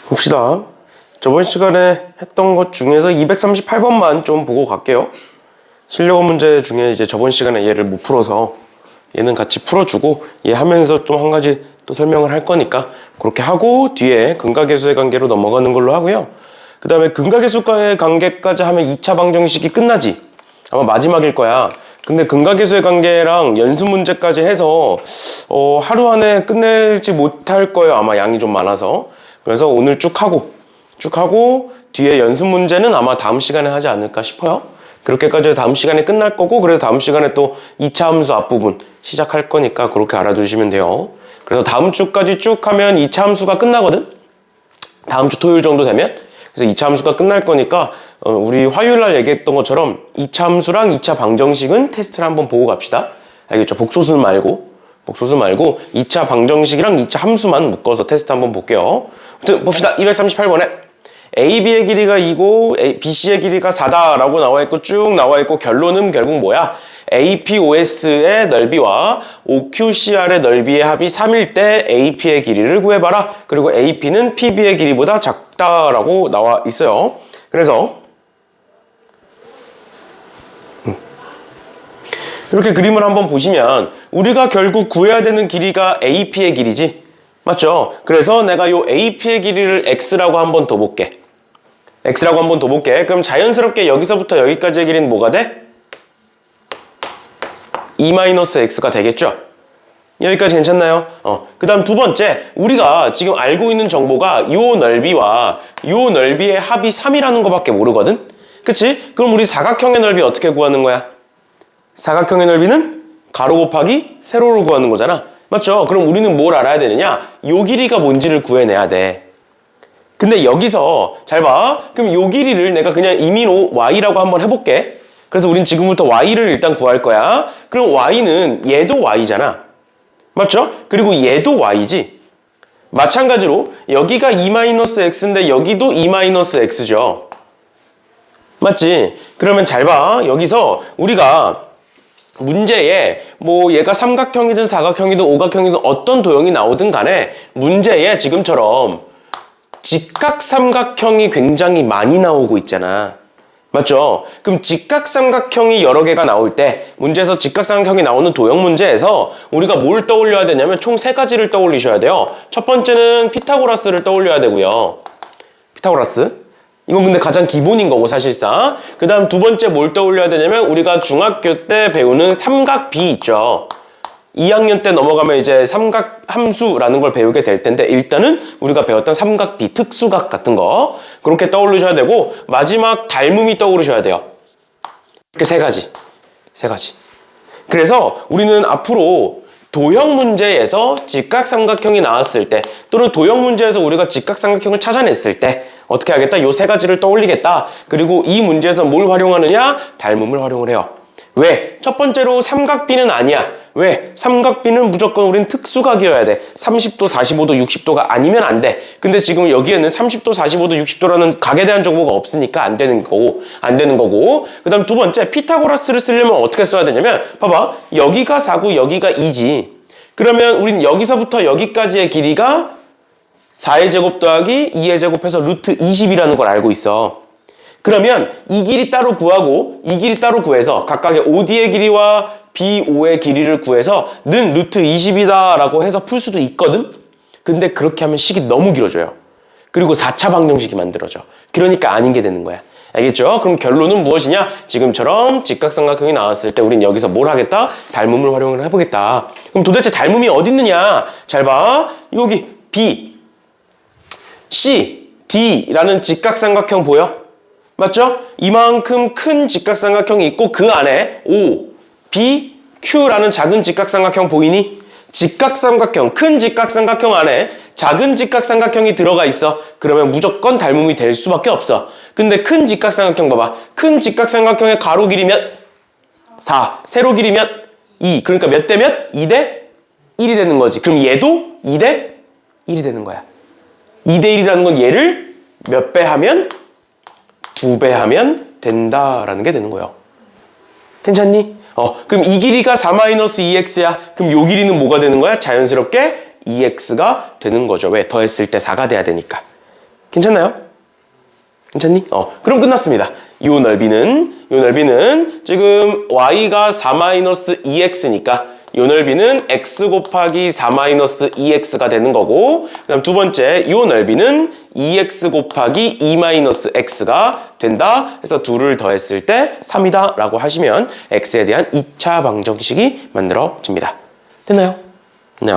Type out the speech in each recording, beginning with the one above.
봅시다. 저번 시간에 했던 것 중에서 238번만 좀 보고 갈게요. 실력어 문제 중에 이제 저번 시간에 얘를 못 풀어서 얘는 같이 풀어주고 얘 하면서 좀 한 가지 또 설명을 할 거니까 그렇게 하고 뒤에 근각계수의 관계로 넘어가는 걸로 하고요. 그 다음에 근각계수의 관계까지 하면 2차 방정식이 끝나지. 아마 마지막일 거야. 근데 근각계수의 관계랑 연습 문제까지 해서 하루 안에 끝내지 못할 거예요. 아마 양이 좀 많아서. 그래서 오늘 쭉 하고 뒤에 연습 문제는 아마 다음 시간에 하지 않을까 싶어요. 그렇게까지 다음 시간에 끝날 거고, 그래서 다음 시간에 또 2차 함수 앞부분 시작할 거니까 그렇게 알아두시면 돼요. 그래서 다음 주까지 쭉 하면 2차 함수가 끝나거든? 다음 주 토요일 정도 되면? 그래서 2차 함수가 끝날 거니까 우리 화요일 날 얘기했던 것처럼 2차 함수랑 2차 방정식은 테스트를 한번 보고 갑시다. 알겠죠? 복소수 말고 2차 방정식이랑 2차 함수만 묶어서 테스트 한번 볼게요. 아무튼 봅시다. 238번에 AB의 길이가 2고 BC의 길이가 4다 라고 나와있고 쭉 나와있고 결론은 결국 뭐야? APOS의 넓이와 OQCR의 넓이의 합이 3일 때 AP의 길이를 구해봐라. 그리고 AP는 PB의 길이보다 작다라고 나와 있어요. 그래서 이렇게 그림을 한번 보시면 우리가 결국 구해야 되는 길이가 AP의 길이지. 맞죠? 그래서 내가 요 AP의 길이를 X라고 한번 더 볼게. 그럼 자연스럽게 여기서부터 여기까지의 길이는 뭐가 돼? 2-x가 되겠죠? 여기까지 괜찮나요? 그 다음 두 번째, 우리가 지금 알고 있는 정보가 요 넓이와 요 넓이의 합이 3이라는 거밖에 모르거든? 그치? 그럼 우리 사각형의 넓이 어떻게 구하는 거야? 사각형의 넓이는 가로 곱하기 세로로 구하는 거잖아. 맞죠? 그럼 우리는 뭘 알아야 되느냐? 요 길이가 뭔지를 구해내야 돼. 근데 여기서 잘 봐. 그럼 요 길이를 내가 그냥 임의로 y라고 한번 해볼게. 그래서 우린 지금부터 y를 일단 구할 거야. 그럼 y는 얘도 y잖아. 맞죠? 그리고 얘도 y지. 마찬가지로 여기가 2-x인데 여기도 2-x죠. 맞지? 그러면 잘 봐. 여기서 우리가 문제에 뭐 얘가 삼각형이든 사각형이든 오각형이든 어떤 도형이 나오든 간에 문제에 지금처럼 직각삼각형이 굉장히 많이 나오고 있잖아. 맞죠? 그럼 직각삼각형이 여러 개가 나올 때 문제에서 직각삼각형이 나오는 도형 문제에서 우리가 뭘 떠올려야 되냐면 총 3가지를 떠올리셔야 돼요. 첫 번째는 피타고라스를 떠올려야 되고요. 피타고라스. 이건 근데 가장 기본인 거고 사실상. 그 다음 두 번째 뭘 떠올려야 되냐면 우리가 중학교 때 배우는 삼각비 있죠. 2학년 때 넘어가면 이제 삼각 함수라는 걸 배우게 될 텐데 일단은 우리가 배웠던 삼각비, 특수각 같은 거 그렇게 떠올리셔야 되고 마지막 닮음이 떠오르셔야 돼요. 이렇게 세 가지. 그래서 우리는 앞으로 도형 문제에서 직각삼각형이 나왔을 때 또는 도형 문제에서 우리가 직각삼각형을 찾아냈을 때 어떻게 하겠다? 요 3가지를 떠올리겠다. 그리고 이 문제에서 뭘 활용하느냐? 닮음을 활용을 해요. 왜? 첫 번째로 삼각비는 아니야. 왜? 삼각비는 무조건 우린 특수각이어야 돼. 30도, 45도, 60도가 아니면 안 돼. 근데 지금 여기에는 30도, 45도, 60도라는 각에 대한 정보가 없으니까 안 되는 거고. 그 다음 두 번째, 피타고라스를 쓰려면 어떻게 써야 되냐면 봐봐. 여기가 4고 여기가 2지. 그러면 우린 여기서부터 여기까지의 길이가 4의 제곱 더하기 2의 제곱해서 루트 20이라는 걸 알고 있어. 그러면 이 길이 따로 구하고 이 길이 따로 구해서 각각의 OD의 길이와 BO의 길이를 구해서 는 루트 20이다 라고 해서 풀 수도 있거든? 근데 그렇게 하면 식이 너무 길어져요. 그리고 4차 방정식이 만들어져. 그러니까 아닌 게 되는 거야. 알겠죠? 그럼 결론은 무엇이냐? 지금처럼 직각삼각형이 나왔을 때 우린 여기서 뭘 하겠다? 닮음을 활용을 해보겠다. 그럼 도대체 닮음이 어디 있느냐? 잘 봐. 여기 B, C, D라는 직각삼각형 보여? 맞죠? 이만큼 큰 직각삼각형이 있고 그 안에 O, B, Q라는 작은 직각삼각형 보이니? 직각삼각형, 큰 직각삼각형 안에 작은 직각삼각형이 들어가 있어. 그러면 무조건 닮음이 될 수밖에 없어. 근데 큰 직각삼각형 봐봐. 큰 직각삼각형의 가로 길이 몇? 4. 세로 길이 몇? 2. 그러니까 몇 대 몇? 2대 1이 되는 거지. 그럼 얘도 2대 1이 되는 거야. 2대 1이라는 건 얘를 몇 배 하면? 2배 하면 된다라는 게 되는 거예요. 괜찮니? 그럼 이 길이가 4-2x야. 그럼 요 길이는 뭐가 되는 거야? 자연스럽게 2x가 되는 거죠. 왜? 더했을 때 4가 돼야 되니까. 괜찮나요? 괜찮니? 그럼 끝났습니다. 이 넓이는 지금 y가 4-2x니까 이 넓이는 x 곱하기 4-2x가 되는 거고, 그 다음 두 번째 이 넓이는 2x 곱하기 2-x가 된다. 해서 둘을 더했을 때 3이다 라고 하시면 x에 대한 2차 방정식이 만들어집니다. 됐나요? 네,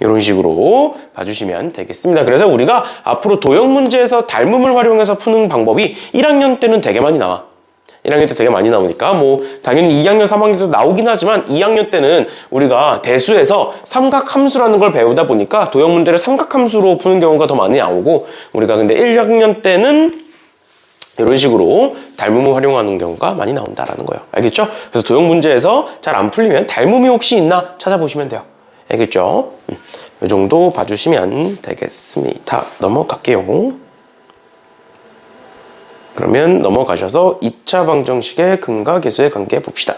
이런 식으로 봐주시면 되겠습니다. 그래서 우리가 앞으로 도형 문제에서 닮음을 활용해서 푸는 방법이 1학년 때는 되게 많이 나와. 1학년 때 되게 많이 나오니까 뭐 당연히 2학년, 3학년도 나오긴 하지만 2학년 때는 우리가 대수에서 삼각함수라는 걸 배우다 보니까 도형 문제를 삼각함수로 푸는 경우가 더 많이 나오고, 우리가 근데 1학년 때는 이런 식으로 닮음을 활용하는 경우가 많이 나온다라는 거예요. 알겠죠? 그래서 도형 문제에서 잘 안 풀리면 닮음이 혹시 있나 찾아보시면 돼요. 알겠죠? 이 정도 봐주시면 되겠습니다. 넘어갈게요. 그러면 넘어가셔서 2차 방정식의 근과 계수의 관계 봅시다.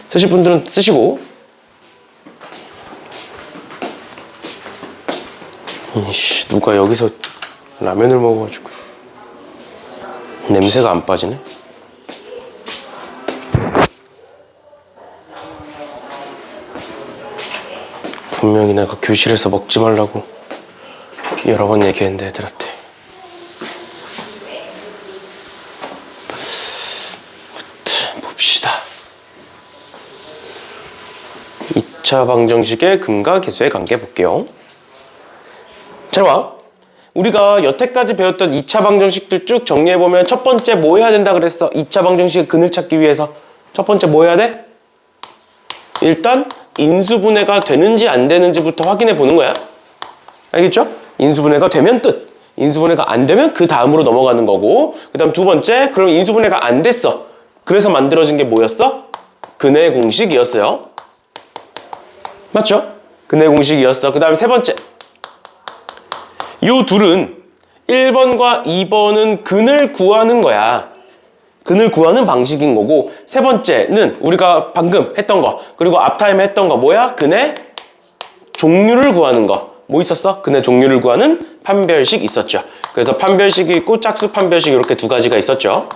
쓰실 분들은 쓰시고. 이씨, 누가 여기서 라면을 먹어가지고 냄새가 안 빠지네. 분명히 내가 교실에서 먹지 말라고 여러 번 얘기했는데 애들한테. 봅시다. 2차 방정식의 근과 계수의 관계 볼게요. 잘 봐. 우리가 여태까지 배웠던 2차 방정식들 쭉 정리해보면 첫 번째 뭐 해야 된다 그랬어? 2차 방정식의 근을 찾기 위해서 첫 번째 뭐 해야 돼? 일단 인수분해가 되는지 안 되는지부터 확인해 보는 거야. 알겠죠? 인수분해가 되면 끝. 인수분해가 안 되면 그 다음으로 넘어가는 거고, 그 다음 두 번째, 그럼 인수분해가 안 됐어. 그래서 만들어진 게 뭐였어? 근의 공식이었어요. 맞죠? 근의 공식이었어. 그 다음 세 번째, 요 둘은 1번과 2번은 근을 구하는 거야. 근을 구하는 방식인 거고, 세 번째는 우리가 방금 했던 거, 그리고 앞타임에 했던 거 뭐야? 근의 종류를 구하는 거. 뭐 있었어? 근의 종류를 구하는 판별식 있었죠. 그래서 판별식이 있고 짝수 판별식 이렇게 두 가지가 있었죠.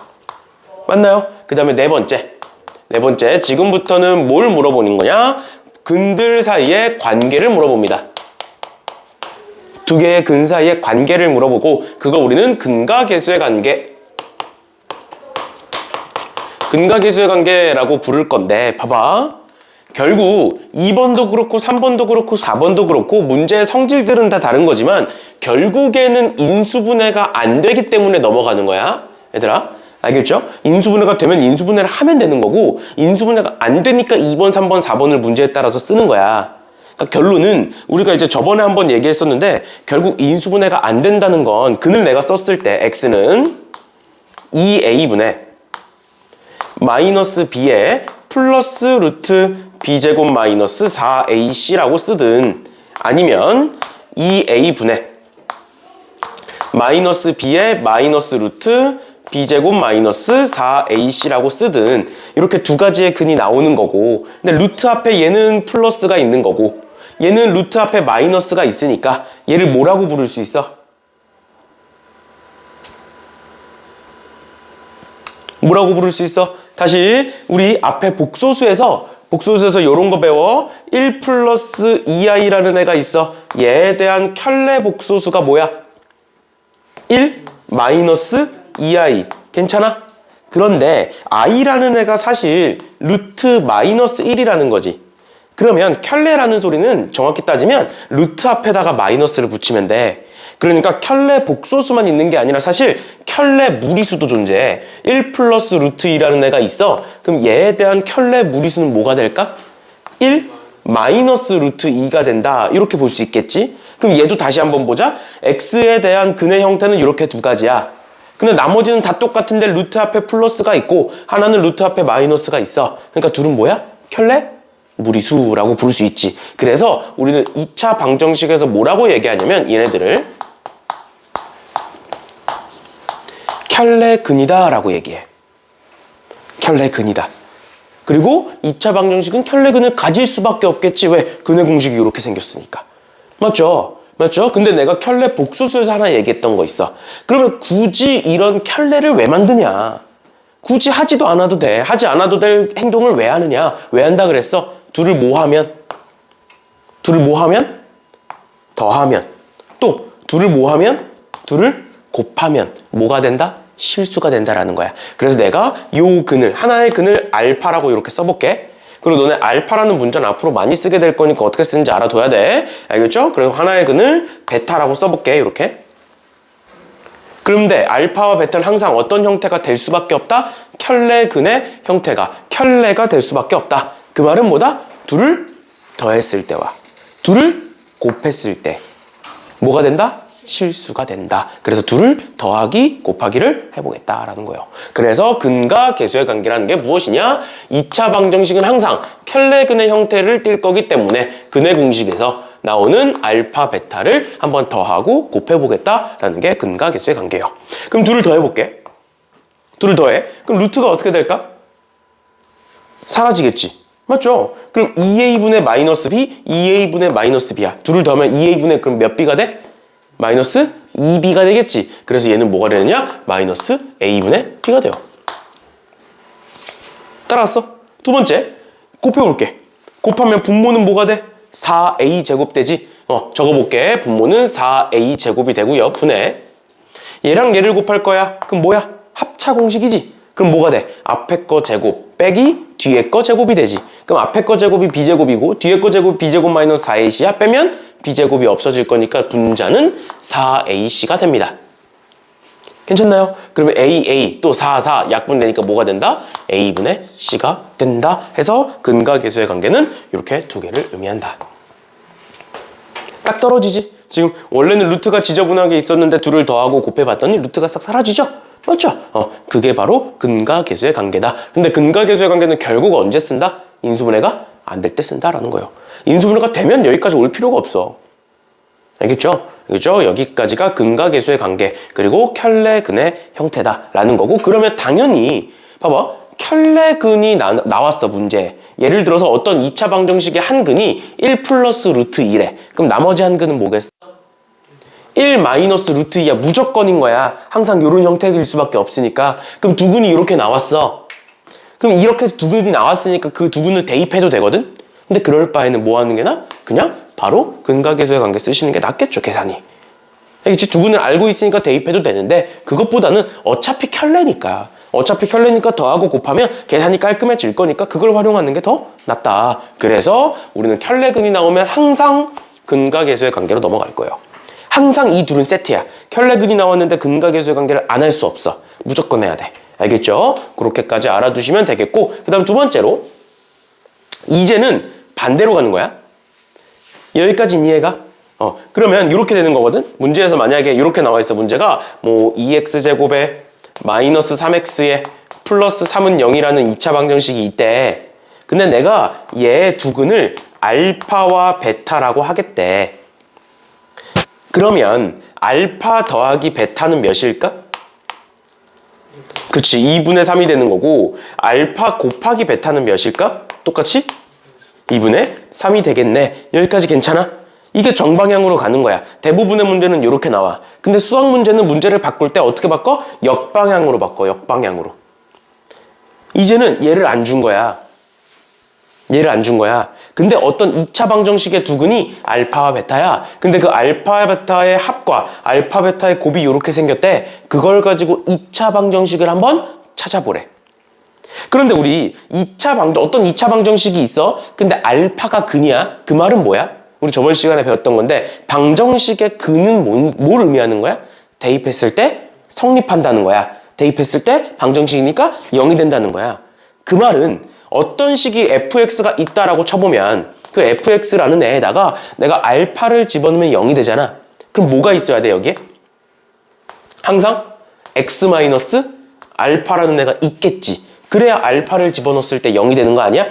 맞나요? 그 다음에 네 번째, 지금부터는 뭘 물어보는 거냐? 근들 사이의 관계를 물어봅니다. 두 개의 근 사이의 관계를 물어보고, 그걸 우리는 근과 계수의 관계, 근과 계수의 관계라고 부를 건데, 봐봐. 결국 2번도 그렇고 3번도 그렇고 4번도 그렇고 문제의 성질들은 다 다른 거지만 결국에는 인수분해가 안 되기 때문에 넘어가는 거야. 얘들아, 알겠죠? 인수분해가 되면 인수분해를 하면 되는 거고, 인수분해가 안 되니까 2번, 3번, 4번을 문제에 따라서 쓰는 거야. 그러니까 결론은 우리가 이제 저번에 한번 얘기했었는데, 결국 인수분해가 안 된다는 건 근을 내가 썼을 때 x는 2a분의 마이너스 b에 플러스 루트 b제곱 마이너스 4ac라고 쓰든, 아니면 2a분의 마이너스 b에 마이너스 루트 b제곱 마이너스 4ac라고 쓰든, 이렇게 두 가지의 근이 나오는 거고, 근데 루트 앞에 얘는 플러스가 있는 거고 얘는 루트 앞에 마이너스가 있으니까 얘를 뭐라고 부를 수 있어? 뭐라고 부를 수 있어? 다시 우리 앞에 복소수에서 이런 거 배워. 1 플러스 2i라는 애가 있어. 얘에 대한 켤레 복소수가 뭐야? 1 마이너스 2i. 괜찮아? 그런데 i라는 애가 사실 루트 마이너스 1이라는 거지. 그러면 켤레라는 소리는 정확히 따지면 루트 앞에다가 마이너스를 붙이면 돼. 그러니까 켤레 복소수만 있는 게 아니라 사실 켤레 무리수도 존재해. 1 플러스 루트 2라는 애가 있어. 그럼 얘에 대한 켤레 무리수는 뭐가 될까? 1 마이너스 루트 2가 된다. 이렇게 볼 수 있겠지? 그럼 얘도 다시 한번 보자. x에 대한 근의 형태는 이렇게 두 가지야. 근데 나머지는 다 똑같은데 루트 앞에 플러스가 있고 하나는 루트 앞에 마이너스가 있어. 그러니까 둘은 뭐야? 켤레 무리수라고 부를 수 있지. 그래서 우리는 2차 방정식에서 뭐라고 얘기하냐면 얘네들을 켤레근이다 라고 얘기해. 켤레근이다. 그리고 2차 방정식은 켤레근을 가질 수밖에 없겠지. 왜? 근의 공식이 이렇게 생겼으니까. 맞죠? 맞죠? 근데 내가 켤레 복소수에서 하나 얘기했던 거 있어. 그러면 굳이 이런 켤레를 왜 만드냐? 굳이 하지도 않아도 돼. 하지 않아도 될 행동을 왜 하느냐? 왜 한다 그랬어? 둘을 뭐 하면? 둘을 뭐 하면? 더하면. 또 둘을 뭐 하면? 둘을 곱하면 뭐가 된다? 실수가 된다라는 거야. 그래서 내가 요 근을, 하나의 근을 알파라고 이렇게 써볼게. 그리고 너네 알파라는 문자는 앞으로 많이 쓰게 될 거니까 어떻게 쓰는지 알아둬야 돼. 알겠죠? 그래서 하나의 근을 베타라고 써볼게. 이렇게. 그런데 알파와 베타는 항상 어떤 형태가 될 수밖에 없다? 켤레 근의 형태가 켤레가 될 수밖에 없다. 그 말은 뭐다? 둘을 더했을 때와 둘을 곱했을 때 뭐가 된다? 실수가 된다. 그래서 둘을 더하기 곱하기를 해보겠다라는 거예요. 그래서 근과 계수의 관계라는 게 무엇이냐? 2차 방정식은 항상 켤레 근의 형태를 띌 거기 때문에 근의 공식에서 나오는 알파, 베타를 한번 더하고 곱해보겠다라는 게 근과 계수의 관계예요. 그럼 둘을 더해볼게. 둘을 더해. 그럼 루트가 어떻게 될까? 사라지겠지. 맞죠? 그럼 2a분의 마이너스 b, 2a분의 마이너스 b야. 둘을 더하면 2a분의 그럼 몇 b가 돼? 마이너스 2b가 되겠지. 그래서 얘는 뭐가 되느냐? 마이너스 a분의 b가 돼요. 따라왔어? 두 번째, 곱해볼게. 곱하면 분모는 뭐가 돼? 4a 제곱 되지? 적어볼게. 분모는 4a 제곱이 되고요. 분해. 얘랑 얘를 곱할 거야. 그럼 뭐야? 합차 공식이지? 그럼 뭐가 돼? 앞에 거 제곱 빼기 뒤에 거 제곱이 되지. 그럼 앞에 거 제곱이 b제곱이고 뒤에 거 제곱 b제곱 마이너스 4ac야. 빼면 b제곱이 없어질 거니까 분자는 4ac가 됩니다. 괜찮나요? 그러면 aa 또 4 약분되니까 뭐가 된다? a분의 c가 된다 해서 근과 계수의 관계는 이렇게 두 개를 의미한다. 딱 떨어지지? 지금 원래는 루트가 지저분하게 있었는데 둘을 더하고 곱해봤더니 루트가 싹 사라지죠? 맞죠? 그게 바로 근과 계수의 관계다. 근데 근과 계수의 관계는 결국 언제 쓴다? 인수분해가 안 될 때 쓴다라는 거예요. 인수분해가 되면 여기까지 올 필요가 없어. 알겠죠? 알겠죠? 여기까지가 근과 계수의 관계 그리고 켤레 근의 형태다라는 거고 그러면 당연히 봐봐. 켤레 근이 나왔어 문제. 예를 들어서 어떤 2차 방정식의 한 근이 1 플러스 루트 2래. 그럼 나머지 한 근은 뭐겠어? 1 마이너스 루트 2야. 무조건인 거야. 항상 이런 형태일 수밖에 없으니까. 그럼 두 근이 이렇게 나왔어. 그럼 이렇게 두 근이 나왔으니까 그 두 근을 대입해도 되거든? 근데 그럴 바에는 뭐 하는 게 나아? 그냥 바로 근과 계수의 관계 쓰시는 게 낫겠죠, 계산이. 알겠지? 두 근을 알고 있으니까 대입해도 되는데 그것보다는 어차피 켤레니까 더하고 곱하면 계산이 깔끔해질 거니까 그걸 활용하는 게 더 낫다. 그래서 우리는 켤레 근이 나오면 항상 근과 계수의 관계로 넘어갈 거예요. 항상 이 둘은 세트야. 켤레 근이 나왔는데 근과 계수의 관계를 안 할 수 없어. 무조건 해야 돼. 알겠죠? 그렇게까지 알아두시면 되겠고 그 다음 두 번째로 이제는 반대로 가는 거야. 여기까지 이해가? 그러면 이렇게 되는 거거든? 문제에서 만약에 이렇게 나와 있어. 문제가 뭐 2x제곱에 마이너스 3x에 플러스 3은 0이라는 2차 방정식이 있대. 근데 내가 얘 두 근을 알파와 베타라고 하겠대. 그러면 알파 더하기 베타는 몇일까? 그치, 2분의 3이 되는 거고 알파 곱하기 베타는 몇일까? 똑같이 2분의 3이 되겠네. 여기까지 괜찮아? 이게 정방향으로 가는 거야. 대부분의 문제는 이렇게 나와. 근데 수학 문제는 문제를 바꿀 때 어떻게 바꿔? 역방향으로 바꿔. 역방향으로. 이제는 얘를 안 준 거야. 얘를 안 준 거야. 근데 어떤 2차 방정식의 두 근이 알파와 베타야. 근데 그 알파와 베타의 합과 알파 베타의 곱이 이렇게 생겼대. 그걸 가지고 2차 방정식을 한번 찾아보래. 그런데 우리 어떤 2차 방정식이 있어? 근데 알파가 근이야? 그 말은 뭐야? 우리 저번 시간에 배웠던 건데 방정식의 근은 뭘 의미하는 거야? 대입했을 때 성립한다는 거야. 대입했을 때 방정식이니까 0이 된다는 거야. 그 말은 어떤 식이 fx가 있다라고 쳐보면 그 fx라는 애에다가 내가 알파를 집어넣으면 0이 되잖아. 그럼 뭐가 있어야 돼 여기에? 항상 x 마이너스 알파라는 애가 있겠지. 그래야 알파를 집어넣었을 때 0이 되는 거 아니야?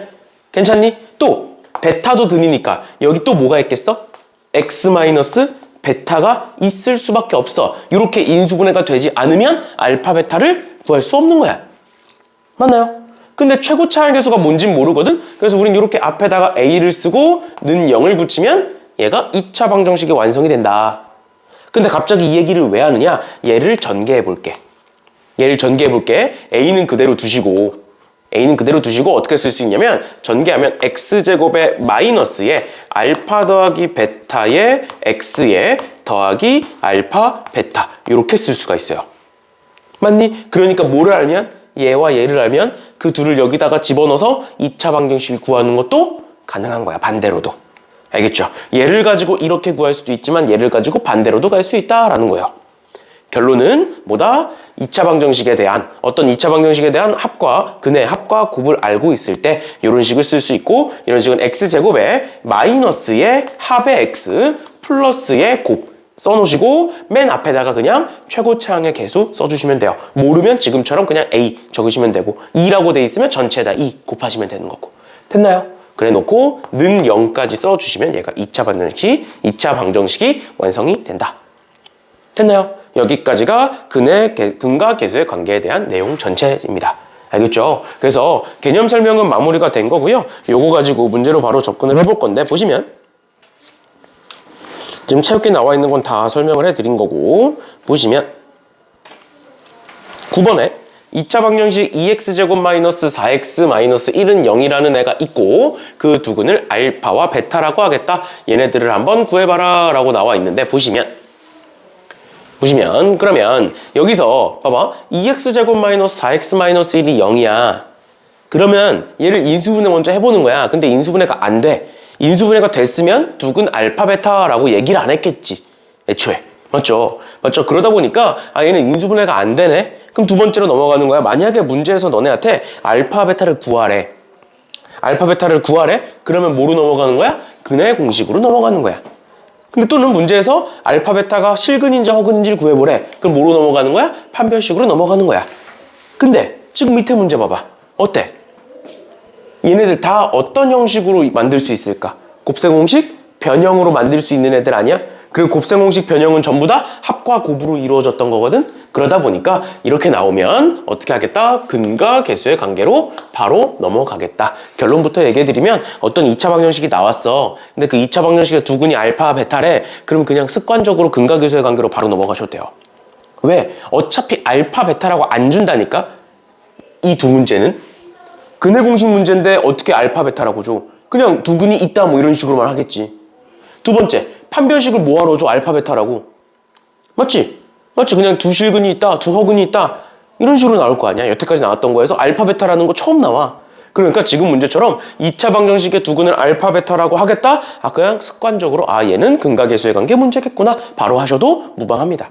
괜찮니? 또 베타도 근이니까 여기 또 뭐가 있겠어? x 마이너스 베타가 있을 수밖에 없어. 이렇게 인수분해가 되지 않으면 알파 베타를 구할 수 없는 거야. 맞나요? 근데 최고 차항계수가 뭔진 모르거든? 그래서 우린 이렇게 앞에다가 a를 쓰고 는 0을 붙이면 얘가 2차 방정식이 완성이 된다. 근데 갑자기 이 얘기를 왜 하느냐? 얘를 전개해 볼게. A는 그대로 두시고 어떻게 쓸 수 있냐면 전개하면 x제곱의 마이너스에 알파 더하기 베타의 x에 더하기 알파 베타 이렇게 쓸 수가 있어요. 맞니? 그러니까 뭐를 알면? 얘와 얘를 알면 그 둘을 여기다가 집어넣어서 2차 방정식을 구하는 것도 가능한 거야. 반대로도. 알겠죠? 얘를 가지고 이렇게 구할 수도 있지만 얘를 가지고 반대로도 갈 수 있다라는 거예요. 결론은 뭐다? 2차 방정식에 대한 어떤 2차 방정식에 대한 합과 근의 합과 곱을 알고 있을 때 이런 식을 쓸 수 있고 이런 식은 x제곱에 마이너스의 합의 x 플러스의 곱 써놓으시고 맨 앞에다가 그냥 최고차항의 개수 써주시면 돼요. 모르면 지금처럼 그냥 a 적으시면 되고 2라고 돼 있으면 전체에다 2 곱하시면 되는 거고. 됐나요? 그래 놓고 는 0까지 써주시면 얘가 2차 방정식이 완성이 된다. 됐나요? 여기까지가 근과 계수의 관계에 대한 내용 전체입니다. 알겠죠? 그래서 개념 설명은 마무리가 된 거고요. 요거 가지고 문제로 바로 접근을 해볼 건데 보시면 지금 채우기 나와 있는 건 다 설명을 해드린 거고 보시면 9번에 2차 방정식 2x제곱 마이너스 4x 마이너스 1은 0이라는 애가 있고 그 두 근을 알파와 베타라고 하겠다. 얘네들을 한번 구해봐라 라고 나와 있는데 보시면 그러면 여기서 봐봐 2x제곱 마이너스 4x 마이너스 1이 0이야. 그러면 얘를 인수분해 먼저 해보는 거야. 근데 인수분해가 안 돼. 인수분해가 됐으면 두 근 알파 베타라고 얘기를 안 했겠지. 애초에. 맞죠? 그러다 보니까 얘는 인수분해가 안 되네. 그럼 두 번째로 넘어가는 거야. 만약에 문제에서 너네한테 알파 베타를 구하래. 그러면 뭐로 넘어가는 거야? 근의 공식으로 넘어가는 거야. 근데 또는 문제에서 알파 베타가 실근인지 허근인지를 구해보래. 그럼 뭐로 넘어가는 거야? 판별식으로 넘어가는 거야. 근데 지금 밑에 문제 봐봐. 어때? 얘네들 다 어떤 형식으로 만들 수 있을까? 곱셈공식 변형으로 만들 수 있는 애들 아니야? 그리고 곱셈공식 변형은 전부 다 합과 곱으로 이루어졌던 거거든? 그러다 보니까 이렇게 나오면 어떻게 하겠다? 근과 개수의 관계로 바로 넘어가겠다. 결론부터 얘기해드리면 어떤 2차 방정식이 나왔어. 근데 그 2차 방정식의 두 근이 알파, 베타래. 그럼 그냥 습관적으로 근과 개수의 관계로 바로 넘어가셔도 돼요. 왜? 어차피 알파, 베타라고 안 준다니까? 이 두 문제는? 근의 공식 문제인데 어떻게 알파, 베타라고 줘? 그냥 두 근이 있다 뭐 이런 식으로만 하겠지. 두 번째, 판별식을 뭐하러 줘? 알파, 베타라고. 맞지? 그냥 두 실근이 있다, 두 허근이 있다 이런 식으로 나올 거 아니야. 여태까지 나왔던 거에서 알파, 베타라는 거 처음 나와. 그러니까 지금 문제처럼 2차 방정식의 두 근을 알파, 베타라고 하겠다? 그냥 습관적으로 얘는 근과 개수의 관계 문제겠구나 바로 하셔도 무방합니다.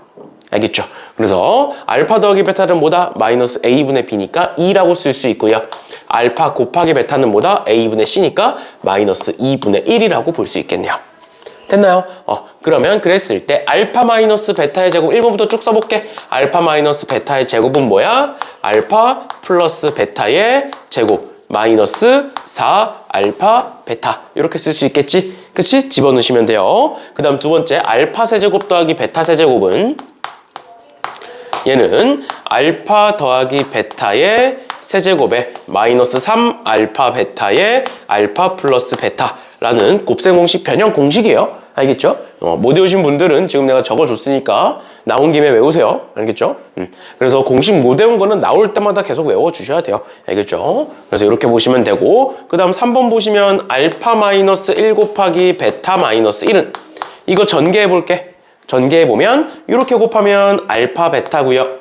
알겠죠? 그래서 알파 더하기 베타는 뭐다? 마이너스 a분의 b니까 2라고 쓸 수 있고요. 알파 곱하기 베타는 뭐다? a분의 c니까 마이너스 2분의 1이라고 볼 수 있겠네요. 됐나요? 그러면 그랬을 때 알파 마이너스 베타의 제곱 1번부터 쭉 써볼게. 알파 마이너스 베타의 제곱은 뭐야? 알파 플러스 베타의 제곱 마이너스 4 알파 베타 이렇게 쓸 수 있겠지? 그치? 집어넣으시면 돼요. 그 다음 두 번째 알파 세제곱 더하기 베타 세제곱은 얘는 알파 더하기 베타의 세제곱에 마이너스 3 알파 베타의 알파 플러스 베타라는 곱셈공식 변형 공식이에요. 알겠죠? 못 외우신 분들은 지금 내가 적어줬으니까 나온 김에 외우세요. 알겠죠? 그래서 공식 못 외운 거는 나올 때마다 계속 외워주셔야 돼요. 알겠죠? 그래서 이렇게 보시면 되고 그 다음 3번 보시면 알파 마이너스 1 곱하기 베타 마이너스 1은 이거 전개해볼게. 전개해보면 이렇게 곱하면 알파 베타고요.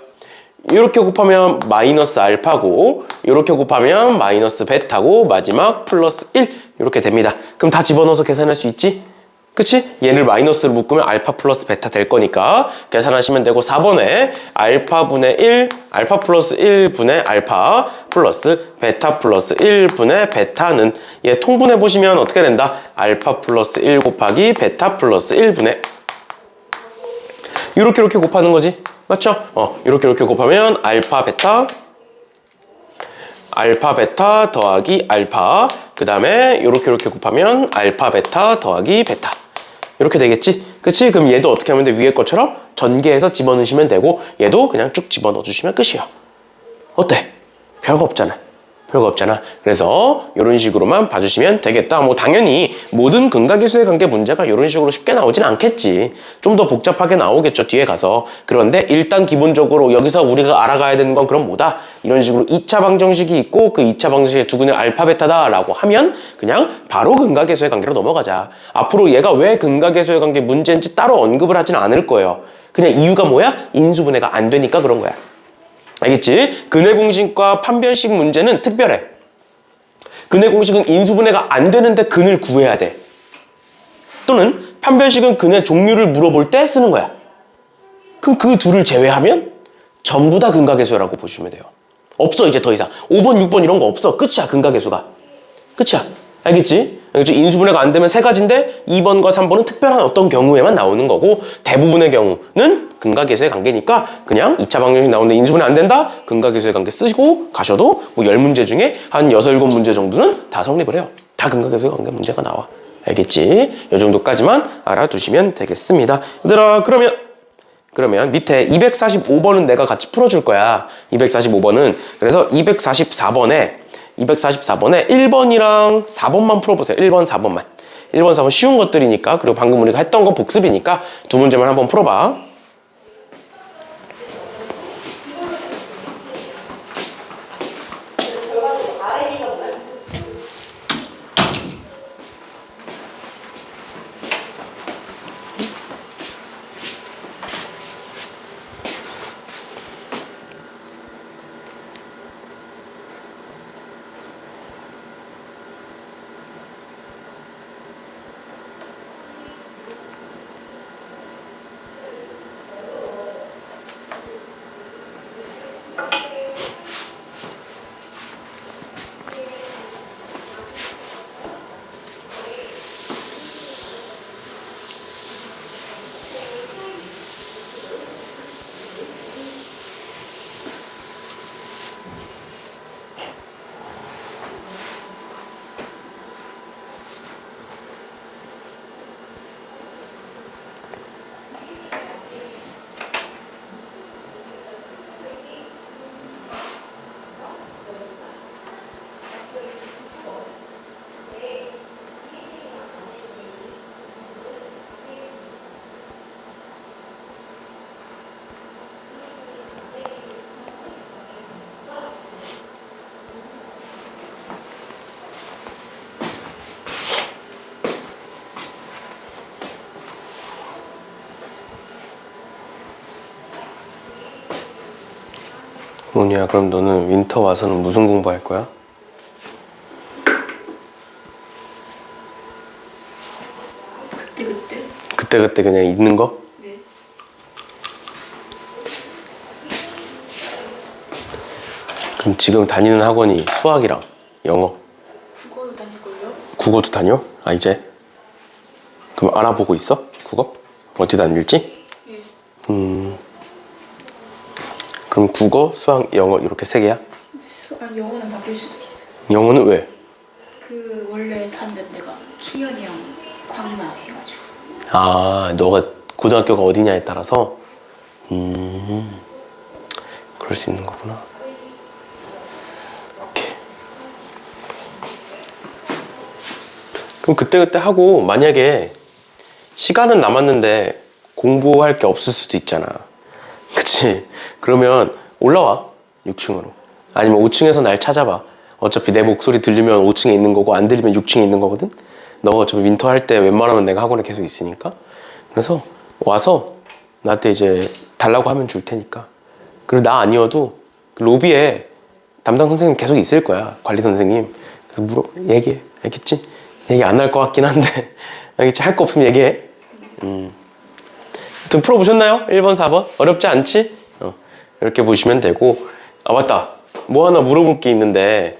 이렇게 곱하면 마이너스 알파고 이렇게 곱하면 마이너스 베타고 마지막 플러스 1 이렇게 됩니다. 그럼 다 집어넣어서 계산할 수 있지? 그치? 얘를 마이너스로 묶으면 알파 플러스 베타 될 거니까 계산하시면 되고 4번에 알파분의 1, 알파 플러스 1분의 알파 플러스 베타 플러스 1분의 베타는 얘 통분해보시면 어떻게 된다? 알파 플러스 1 곱하기 베타 플러스 1분의 이렇게 곱하는 거지. 맞죠? 이렇게 곱하면 알파 베타 더하기 알파 그 다음에 이렇게 곱하면 알파 베타 더하기 베타 이렇게 되겠지? 그치? 그럼 얘도 어떻게 하면 돼? 위에 것처럼 전개해서 집어넣으시면 되고 얘도 그냥 쭉 집어넣어 주시면 끝이야. 어때? 별거 없잖아. 별거 없잖아. 그래서 이런 식으로만 봐주시면 되겠다. 뭐 당연히 모든 근각계수의 관계 문제가 이런 식으로 쉽게 나오진 않겠지. 좀 더 복잡하게 나오겠죠, 뒤에 가서. 그런데 일단 기본적으로 여기서 우리가 알아가야 되는 건 그럼 뭐다? 이런 식으로 2차 방정식이 있고 그 2차 방정식의 두근의 알파 베타다라고 하면 그냥 바로 근각계수의 관계로 넘어가자. 앞으로 얘가 왜 근각계수의 관계 문제인지 따로 언급을 하진 않을 거예요. 그냥 이유가 뭐야? 인수분해가 안 되니까 그런 거야. 알겠지? 근해 공식과 판별식 문제는 특별해. 근해 공식은 인수분해가 안 되는데 근을 구해야 돼. 또는 판별식은 근해 종류를 물어볼 때 쓰는 거야. 그럼 그 둘을 제외하면 전부 다 근각계수라고 보시면 돼요. 없어 이제 더 이상. 5번, 6번 이런 거 없어. 끝이야 근각계수가. 끝이야. 알겠지? 인수분해가 안 되면 세 가지인데 2번과 3번은 특별한 어떤 경우에만 나오는 거고 대부분의 경우는 근각계수의 관계니까 그냥 2차 방정식 나오는데 인수분해 안 된다? 근각계수의 관계 쓰시고 가셔도 뭐 10문제 중에 한 6, 7문제 정도는 다 성립을 해요. 다 근각계수의 관계 문제가 나와. 알겠지? 이 정도까지만 알아두시면 되겠습니다. 얘들아 그러면 밑에 245번은 내가 같이 풀어줄 거야. 245번은 그래서 244번에 1번이랑 4번만 풀어보세요. 1번, 4번만. 1번, 4번 쉬운 것들이니까 그리고 방금 우리가 했던 거 복습이니까 두 문제만 한번 풀어봐. 뭐냐, 그럼 너는 윈터 와서는 무슨 공부할 거야? 그때 그냥 있는 거? 네. 그럼 지금 다니는 학원이 수학이랑 영어, 국어도 다닐걸요? 국어도 다녀? 아 이제? 그럼 알아보고 있어? 국어? 어디 다닐지? 예. 그럼 국어, 수학, 영어 이렇게 세 개야? 아니 영어는 바뀔 수도 있어요. 영어는 왜? 그 원래 다니던 데가 키연이랑 광마 해가지고. 아, 너가 고등학교가 어디냐에 따라서 그럴 수 있는 거구나. 오케이. 그럼 그때 하고 만약에 시간은 남았는데 공부할 게 없을 수도 있잖아. 그치? 그러면 올라와 6층으로. 아니면 5층에서 날 찾아봐. 어차피 내 목소리 들리면 5층에 있는 거고 안 들리면 6층에 있는 거거든. 너 어차피 윈터 할 때 웬만하면 내가 학원에 계속 있으니까. 그래서 와서 나한테 이제 달라고 하면 줄 테니까. 그리고 나 아니어도 그 로비에 담당 선생님 계속 있을 거야. 관리 선생님. 그래서 얘기해. 알겠지? 얘기 안 할 것 같긴 한데 알겠지? 할 거 없으면 얘기해. 하여튼 풀어보셨나요? 1번, 4번? 어렵지 않지? 이렇게 보시면 되고. 아 맞다. 뭐 하나 물어볼 게 있는데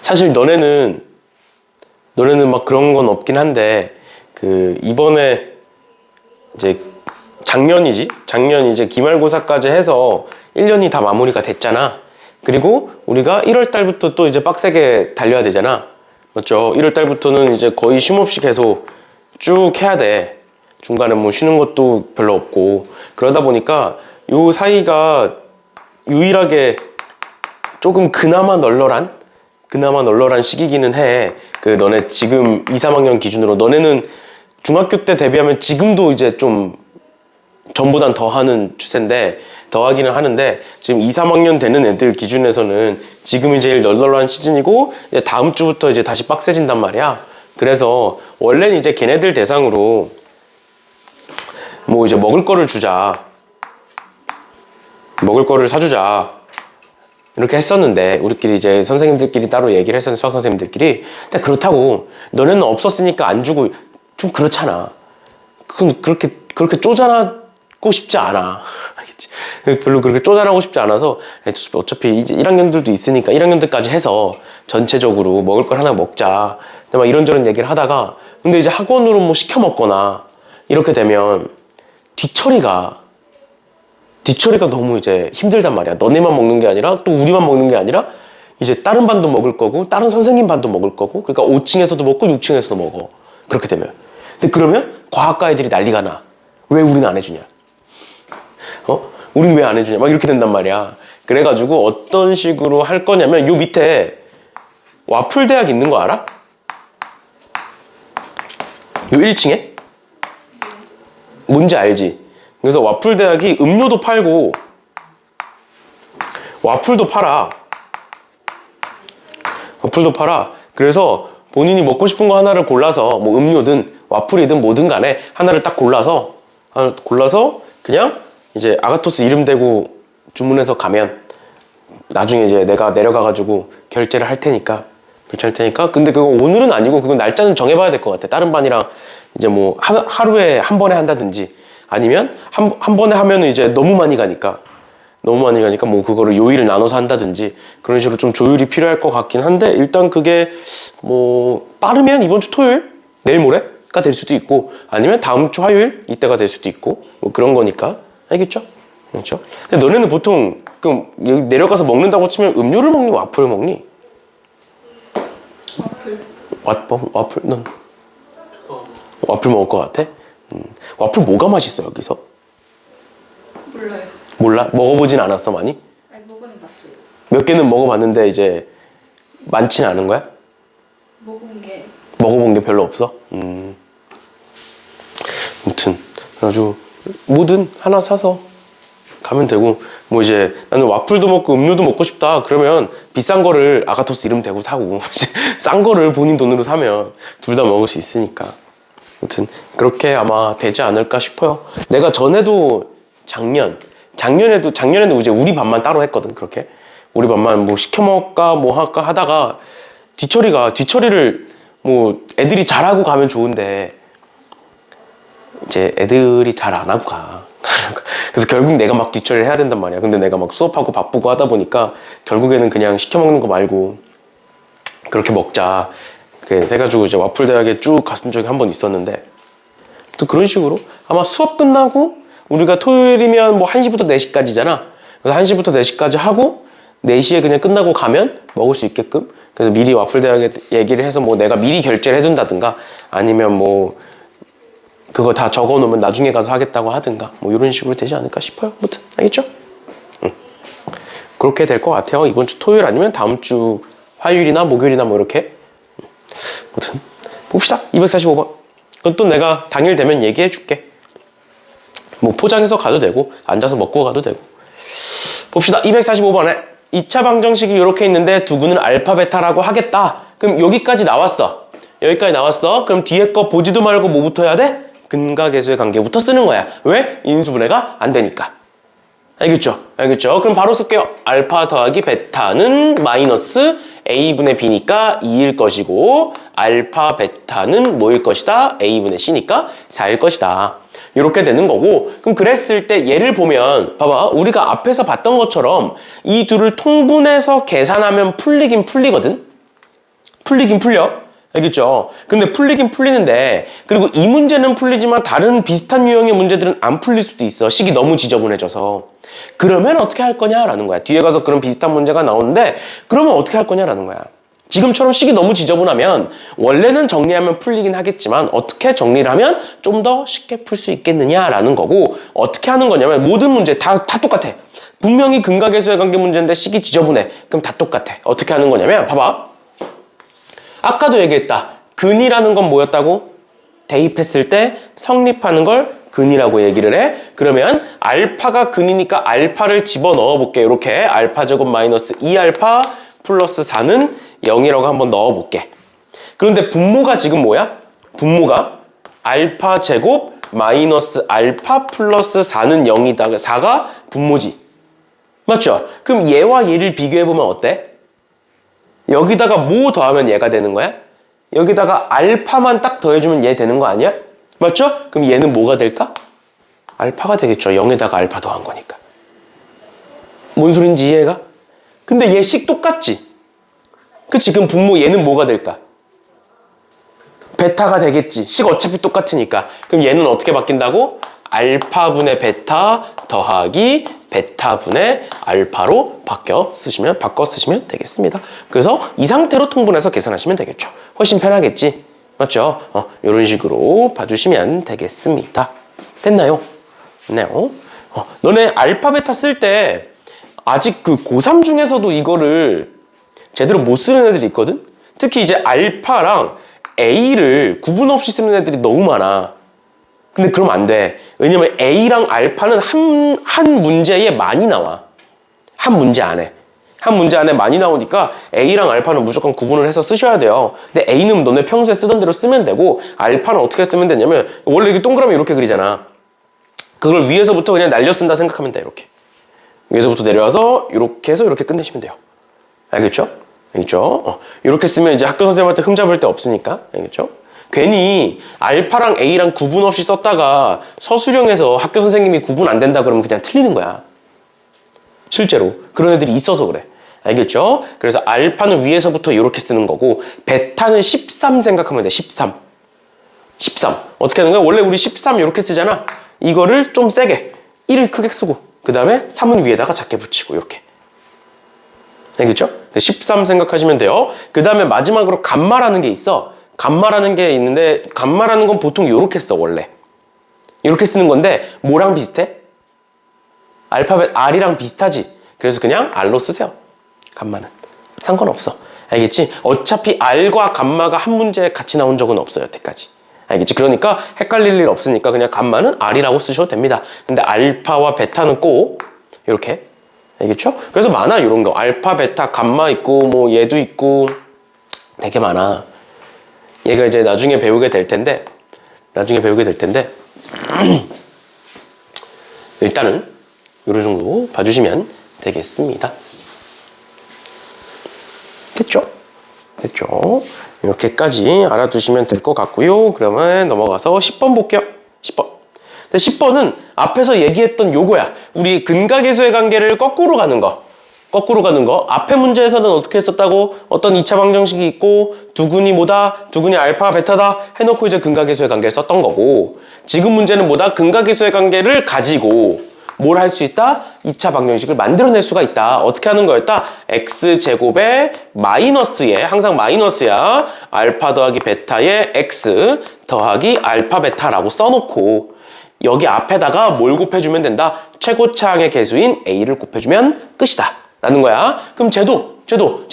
사실 너네는 막 그런 건 없긴 한데 이번에 이제 작년 이제 기말고사까지 해서 1년이 다 마무리가 됐잖아. 그리고 우리가 1월 달부터 또 이제 빡세게 달려야 되잖아. 맞죠? 1월 달부터는 이제 거의 쉼 없이 계속 쭉 해야 돼. 중간에 뭐 쉬는 것도 별로 없고. 그러다 보니까 요 사이가 유일하게 조금 그나마 널널한 시기기는 해. 그 너네 지금 2, 3학년 기준으로 너네는 중학교 때 대비하면 지금도 이제 좀 전보단 더 하는 추세인데 더 하기는 하는데 지금 2, 3학년 되는 애들 기준에서는 지금이 제일 널널한 시즌이고 이제 다음 주부터 이제 다시 빡세진단 말이야. 그래서 원래는 이제 걔네들 대상으로 뭐 이제 먹을 거를 주자. 먹을 거를 사주자. 이렇게 했었는데 우리끼리 이제 선생님들끼리 따로 얘기를 했었는데 수학 선생님들끼리 근데 그렇다고 너네는 없었으니까 안 주고 좀 그렇잖아. 그건 그렇게 쪼잔하고 싶지 않아. 알겠지? 별로 그렇게 쪼잔하고 싶지 않아서 어차피 이제 1학년들도 있으니까 1학년들까지 해서 전체적으로 먹을 걸 하나 먹자. 근데 막 이런저런 얘기를 하다가 근데 이제 학원으로 뭐 시켜 먹거나 이렇게 되면 뒤처리가 너무 이제 힘들단 말이야. 너네만 먹는 게 아니라 또 우리만 먹는 게 아니라 이제 다른 반도 먹을 거고 다른 선생님 반도 먹을 거고 그러니까 5층에서도 먹고 6층에서도 먹어. 그렇게 되면. 근데 그러면 과학과 애들이 난리가 나. 왜 우리는 안 해주냐? 우리는 왜 안 해주냐? 막 이렇게 된단 말이야. 그래가지고 어떤 식으로 할 거냐면 요 밑에 와플 대학 있는 거 알아? 요 1층에? 뭔지 알지? 그래서 와플 대학이 음료도 팔고 와플도 팔아. 그래서 본인이 먹고 싶은 거 하나를 골라서 뭐 음료든 와플이든 뭐든 간에 하나를 딱 골라서 그냥 이제 아가토스 이름 대고 주문해서 가면 나중에 이제 내가 내려가가지고 결제를 할 테니까 근데 그거 오늘은 아니고 그건 날짜는 정해봐야 될 것 같아. 다른 반이랑 이제 뭐 하루에 한 번에 한다든지 아니면 한 번에 하면은 이제 너무 많이 가니까 뭐 그거를 요일을 나눠서 한다든지 그런 식으로 좀 조율이 필요할 것 같긴 한데 일단 그게 뭐 빠르면 이번 주 토요일 내일 모레가 될 수도 있고 아니면 다음 주 화요일 이때가 될 수도 있고 뭐 그런 거니까 알겠죠? 그렇죠? 근데 너네는 보통 그럼 여기 내려가서 먹는다고 치면 음료를 먹니 와플을 먹니? 와플 넌 와플 먹을 것 같아? 와플 뭐가 맛있어 여기서? 몰라요. 몰라? 먹어보진 않았어 많이? 아니 먹어는 봤어요. 몇 개는 먹어봤는데 이제 많지는 않은 거야? 먹어본 게 별로 없어? 아무튼 그래가지고 뭐든 하나 사서 가면 되고 뭐 이제 나는 와플도 먹고 음료도 먹고 싶다 그러면 비싼 거를 아가토스 이름 대고 사고 싼 거를 본인 돈으로 사면 둘 다 먹을 수 있으니까 아무튼 그렇게 아마 되지 않을까 싶어요. 내가 전에도 작년에도 이제 우리 반만 따로 했거든. 그렇게 우리 반만 뭐 시켜 먹을까 뭐 할까 하다가 뒤처리를 뭐 애들이 잘하고 가면 좋은데 이제 애들이 잘 안 하고 가. 그래서 결국 내가 막 뒤처리를 해야 된단 말이야. 근데 내가 막 수업하고 바쁘고 하다 보니까 결국에는 그냥 시켜 먹는 거 말고 그렇게 먹자. 그래 해가지고 이제 와플 대학에 쭉 갔은 적이 한 번 있었는데 또 그런 식으로 아마 수업 끝나고 우리가 토요일이면 뭐 1시부터 4시까지잖아. 그래서 1시부터 4시까지 하고 4시에 그냥 끝나고 가면 먹을 수 있게끔 그래서 미리 와플 대학에 얘기를 해서 뭐 내가 미리 결제를 해준다든가 아니면 뭐 그거 다 적어 놓으면 나중에 가서 하겠다고 하든가 뭐 이런 식으로 되지 않을까 싶어요. 아무튼 알겠죠? 그렇게 될 것 같아요. 이번 주 토요일 아니면 다음 주 화요일이나 목요일이나 뭐 이렇게 아무튼 봅시다. 245번 그것도 내가 당일 되면 얘기해 줄게. 뭐 포장해서 가도 되고 앉아서 먹고 가도 되고 봅시다. 245번에 2차 방정식이 이렇게 있는데 두구는 알파 베타라고 하겠다. 그럼 여기까지 나왔어. 그럼 뒤에 거 보지도 말고 뭐부터 해야 돼? 근과 계수의 관계부터 쓰는 거야. 왜? 인수분해가 안 되니까. 알겠죠? 그럼 바로 쓸게요. 알파 더하기 베타는 마이너스 A분의 B니까 2일 것이고 알파 베타는 뭐일 것이다? A분의 C니까 4일 것이다. 이렇게 되는 거고 그럼 그랬을 때 얘를 보면 봐봐 우리가 앞에서 봤던 것처럼 이 둘을 통분해서 계산하면 풀리긴 풀리거든. 풀리긴 풀려. 알겠죠? 근데 풀리긴 풀리는데 그리고 이 문제는 풀리지만 다른 비슷한 유형의 문제들은 안 풀릴 수도 있어. 식이 너무 지저분해져서. 그러면 어떻게 할 거냐라는 거야. 뒤에 가서 그런 비슷한 문제가 나오는데 그러면 어떻게 할 거냐라는 거야. 지금처럼 식이 너무 지저분하면 원래는 정리하면 풀리긴 하겠지만 어떻게 정리를 하면 좀 더 쉽게 풀 수 있겠느냐라는 거고 어떻게 하는 거냐면 모든 문제 다 똑같아. 분명히 근각에서의 관계 문제인데 식이 지저분해. 그럼 다 똑같아. 어떻게 하는 거냐면 봐봐. 아까도 얘기했다. 근이라는 건 뭐였다고? 대입했을 때 성립하는 걸 근이라고 얘기를 해. 그러면 알파가 근이니까 알파를 집어넣어 볼게. 이렇게 알파 제곱 마이너스 2알파 플러스 4는 0이라고 한번 넣어 볼게. 그런데 분모가 지금 뭐야? 분모가 알파 제곱 마이너스 알파 플러스 4는 0이다. 4가 분모지. 맞죠? 그럼 얘와 얘를 비교해보면 어때? 여기다가 뭐 더하면 얘가 되는 거야? 여기다가 알파만 딱 더해주면 얘 되는 거 아니야? 맞죠? 그럼 얘는 뭐가 될까? 알파가 되겠죠. 0에다가 알파 더한 거니까. 뭔 소린지 이해가? 근데 얘 식 똑같지? 그치? 그럼 분모 얘는 뭐가 될까? 베타가 되겠지. 식 어차피 똑같으니까. 그럼 얘는 어떻게 바뀐다고? 알파분의 베타 더하기 베타분의 알파로 바꿔 쓰시면 되겠습니다. 그래서 이 상태로 통분해서 계산하시면 되겠죠. 훨씬 편하겠지. 맞죠? 이런 식으로 봐주시면 되겠습니다. 됐나요? 됐나요? 너네 알파 베타 쓸 때 아직 그 고3 중에서도 이거를 제대로 못 쓰는 애들이 있거든? 특히 이제 알파랑 A를 구분 없이 쓰는 애들이 너무 많아. 근데 그러면 안 돼. 왜냐면 A랑 알파는 한 문제에 많이 나와. 한 문제 안에. 한 문제 안에 많이 나오니까 A랑 알파는 무조건 구분을 해서 쓰셔야 돼요. 근데 A는 너네 평소에 쓰던 대로 쓰면 되고 알파는 어떻게 쓰면 되냐면 원래 이렇게 동그라미 이렇게 그리잖아. 그걸 위에서부터 그냥 날려 쓴다 생각하면 돼. 이렇게. 위에서부터 내려와서 이렇게 해서 이렇게 끝내시면 돼요. 알겠죠? 알겠죠? 이렇게 쓰면 이제 학교 선생님한테 흠잡을 데 없으니까. 알겠죠? 괜히 알파랑 A랑 구분 없이 썼다가 서술형에서 학교 선생님이 구분 안 된다 그러면 그냥 틀리는 거야. 실제로. 그런 애들이 있어서 그래. 알겠죠? 그래서 알파는 위에서부터 이렇게 쓰는 거고 베타는 13 생각하면 돼. 13. 13. 어떻게 하는 거야? 원래 우리 13 이렇게 쓰잖아. 이거를 좀 세게 1을 크게 쓰고 그 다음에 3은 위에다가 작게 붙이고 이렇게. 알겠죠? 13 생각하시면 돼요. 그 다음에 마지막으로 감마라는 게 있어. 감마라는 게 있는데 감마라는 건 보통 이렇게 써 원래. 이렇게 쓰는 건데 뭐랑 비슷해? 알파벳 R이랑 비슷하지. 그래서 그냥 R로 쓰세요. 감마는. 상관없어. 알겠지? 어차피 R과 감마가 한 문제에 같이 나온 적은 없어요. 여태까지. 알겠지? 그러니까 헷갈릴 일 없으니까 그냥 감마는 R이라고 쓰셔도 됩니다. 근데 알파와 베타는 꼭 이렇게. 알겠죠? 그래서 많아 이런 거. 알파, 베타, 감마 있고 뭐 얘도 있고 되게 많아. 얘가 이제 나중에 배우게 될 텐데 일단은 이런 정도 봐주시면 되겠습니다. 됐죠? 됐죠? 이렇게까지 알아두시면 될 것 같고요. 그러면 넘어가서 10번 볼게요. 10번. 10번은 앞에서 얘기했던 요거야. 우리 근각계수의 관계를 거꾸로 가는 거. 앞에 문제에서는 어떻게 했었다고? 어떤 2차 방정식이 있고 두근이 뭐다? 두근이 알파, 베타다? 해놓고 이제 근각계수의 관계를 썼던 거고 지금 문제는 뭐다? 근각계수의 관계를 가지고 뭘 할 수 있다? 2차 방정식을 만들어낼 수가 있다. 어떻게 하는 거였다? x제곱에 마이너스에 항상 마이너스야. 알파 더하기 베타에 x 더하기 알파 베타라고 써놓고 여기 앞에다가 뭘 곱해주면 된다? 최고차항의 개수인 a를 곱해주면 끝이다. 라는 거야. 그럼 쟤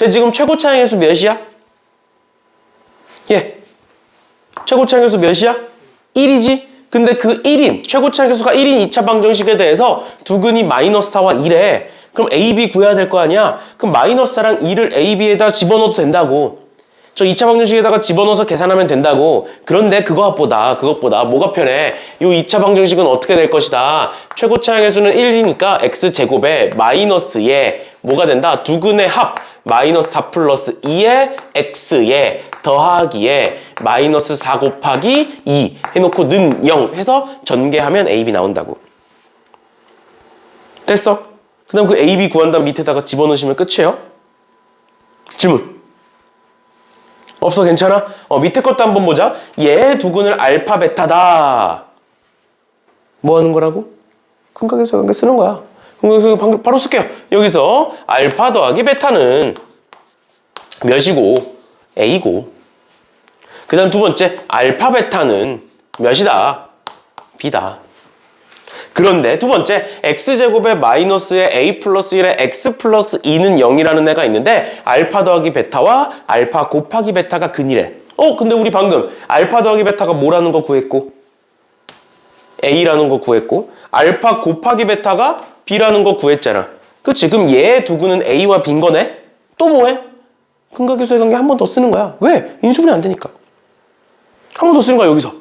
지금 최고차항의 수 몇이야? 예. 최고차항의 수 몇이야? 1이지? 근데 그 1인, 최고차항의 수가 1인 2차 방정식에 대해서 두근이 마이너스 4와 1에 그럼 a, b 구해야 될 거 아니야? 그럼 마이너스 4랑 2를 a, b에다 집어넣어도 된다고. 저 2차 방정식에다가 집어넣어서 계산하면 된다고. 그런데 그것보다 뭐가 편해? 이 2차 방정식은 어떻게 될 것이다? 최고차항의 수는 1이니까 x제곱에 마이너스에 뭐가 된다? 두근의 합 마이너스 4 플러스 2에 x에 더하기에 마이너스 4 곱하기 2 해놓고 는 0 해서 전개하면 ab 나온다고. 됐어? 그 다음 그 ab 구한 다음 밑에다가 집어넣으시면 끝이에요. 질문. 없어? 괜찮아? 밑에 것도 한번 보자. 얘 두근을 알파 베타다. 뭐 하는 거라고? 근각계수의 관계 쓰는 거야. 근각계수 바로 쓸게요. 여기서 알파 더하기 베타는 몇이고 a고 그 다음 두 번째 알파 베타는 몇이다? b다. 그런데 두 번째, x제곱에 마이너스에 a 플러스 1에 x 플러스 2는 0이라는 애가 있는데 알파 더하기 베타와 알파 곱하기 베타가 근이래. 근데 우리 방금 알파 더하기 베타가 뭐라는 거 구했고 a라는 거 구했고 알파 곱하기 베타가 b라는 거 구했잖아. 그치? 그럼 얘 두구는 a와 b인 거네? 또 뭐해? 근각계수의 관계 한 번 더 쓰는 거야. 왜? 인수분해 안 되니까. 한 번 더 쓰는 거야, 여기서.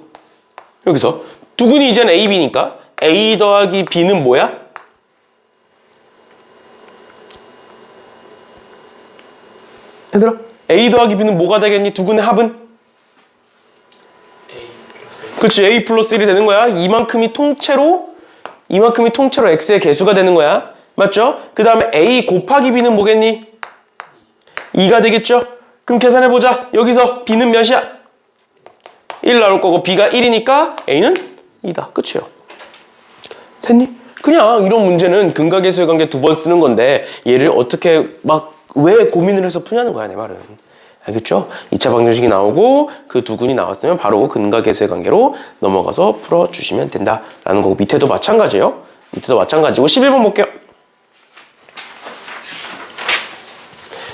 여기서. 두근이 이제는 A, B니까 A 더하기 B는 뭐야? 얘들아, A 더하기 B는 뭐가 되겠니? 두근의 합은? 그렇지, A 플러스 1이 되는 거야. 이만큼이 통째로 X의 개수가 되는 거야. 맞죠? 그 다음에 A 곱하기 B는 뭐겠니? 2가 되겠죠? 그럼 계산해보자. 여기서 B는 몇이야? 1 나올 거고 B가 1이니까 A는 2다. 끝이에요. 됐니? 그냥 이런 문제는 근각계수의 관계 두 번 쓰는 건데 얘를 어떻게 막 왜 고민을 해서 푸냐는 거야, 내 말은. 알겠죠? 2차 방정식이 나오고 그 두근이 나왔으면 바로 근각계수의 관계로 넘어가서 풀어주시면 된다라는 거고 밑에도 마찬가지예요. 밑에도 마찬가지고 11번 볼게요.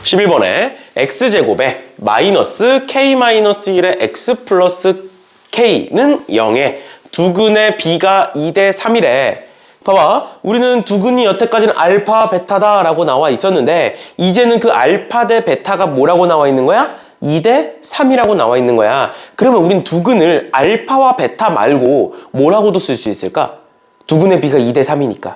11번에 x제곱에 마이너스 k-1의 x 플러스 k는 0에 두근의 b가 2대 3이래. 봐봐, 우리는 두근이 여태까지는 알파, 베타다 라고 나와 있었는데 이제는 그 알파 대 베타가 뭐라고 나와 있는 거야? 2대 3이라고 나와 있는 거야. 그러면 우린 두근을 알파와 베타 말고 뭐라고도 쓸 수 있을까? 두근의 b가 2대 3이니까.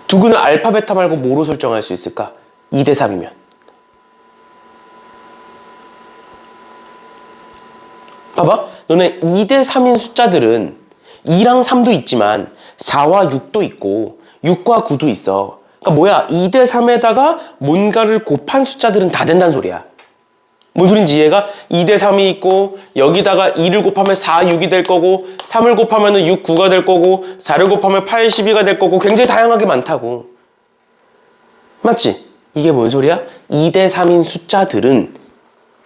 두근을 알파, 베타 말고 뭐로 설정할 수 있을까? 2대 3이면. 봐봐. 너네 2대 3인 숫자들은 2랑 3도 있지만 4와 6도 있고 6과 9도 있어. 그러니까 뭐야? 2대 3에다가 뭔가를 곱한 숫자들은 다 된다는 소리야. 뭔 소린지 이해가? 2대 3이 있고 여기다가 2를 곱하면 4, 6이 될 거고 3을 곱하면 6, 9가 될 거고 4를 곱하면 8, 12가 될 거고 굉장히 다양하게 많다고. 맞지? 이게 뭔 소리야? 2대 3인 숫자들은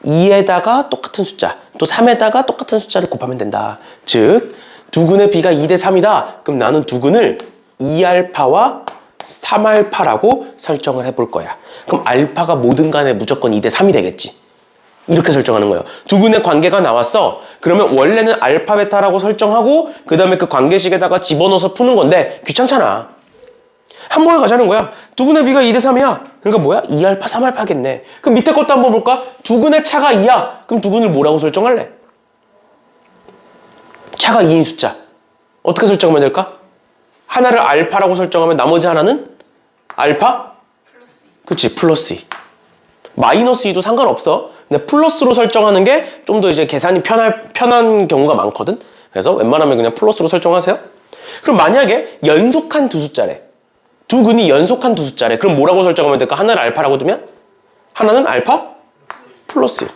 2에다가 똑같은 숫자, 또 3에다가 똑같은 숫자를 곱하면 된다. 즉, 두근의 b가 2대 3이다. 그럼 나는 두근을 2알파와 3알파라고 설정을 해볼 거야. 그럼 알파가 뭐든 간에 무조건 2대 3이 되겠지. 이렇게 설정하는 거예요. 두근의 관계가 나왔어. 그러면 원래는 알파, 베타라고 설정하고 그 다음에 그 관계식에다가 집어넣어서 푸는 건데 귀찮잖아. 한 번에 가자는 거야. 두근의 b가 2대 3이야. 그러니까 뭐야? 2알파, 3알파겠네. 그럼 밑에 것도 한번 볼까? 두근의 차가 2야. 그럼 두근을 뭐라고 설정할래? 차가 2인 숫자. 어떻게 설정하면 될까? 하나를 알파라고 설정하면 나머지 하나는 알파? 그치, 플러스 2. 마이너스 2도 상관없어. 근데 플러스로 설정하는 게 좀 더 이제 계산이 편한 경우가 많거든. 그래서 웬만하면 그냥 플러스로 설정하세요. 그럼 만약에 연속한 두 숫자래. 두근이 연속한 두 숫자래. 그럼 뭐라고 설정하면 될까? 하나를 알파라고 두면 하나는 알파 플러스 1.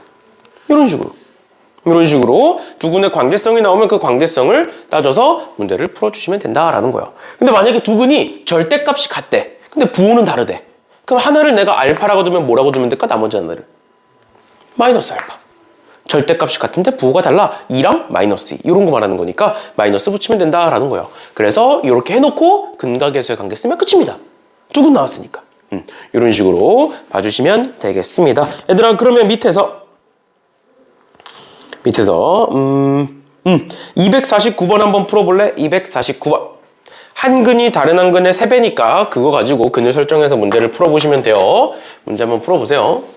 이런 식으로 두근의 관계성이 나오면 그 관계성을 따져서 문제를 풀어주시면 된다라는 거예요. 근데 만약에 두근이 절대값이 같대. 근데 부호는 다르대. 그럼 하나를 내가 알파라고 두면 뭐라고 두면 될까? 나머지 하나를 마이너스 알파. 절대값이 같은데 부호가 달라. 2랑 마이너스 2. 이런 거 말하는 거니까 마이너스 붙이면 된다라는 거예요. 그래서 이렇게 해놓고 근각계수의 관계 쓰면 끝입니다. 두근 나왔으니까. 이런 식으로 봐주시면 되겠습니다. 얘들아, 그러면 밑에서 249번 한번 풀어볼래? 249번. 한 근이 다른 한 근의 3배니까 그거 가지고 근을 설정해서 문제를 풀어보시면 돼요. 문제 한번 풀어보세요.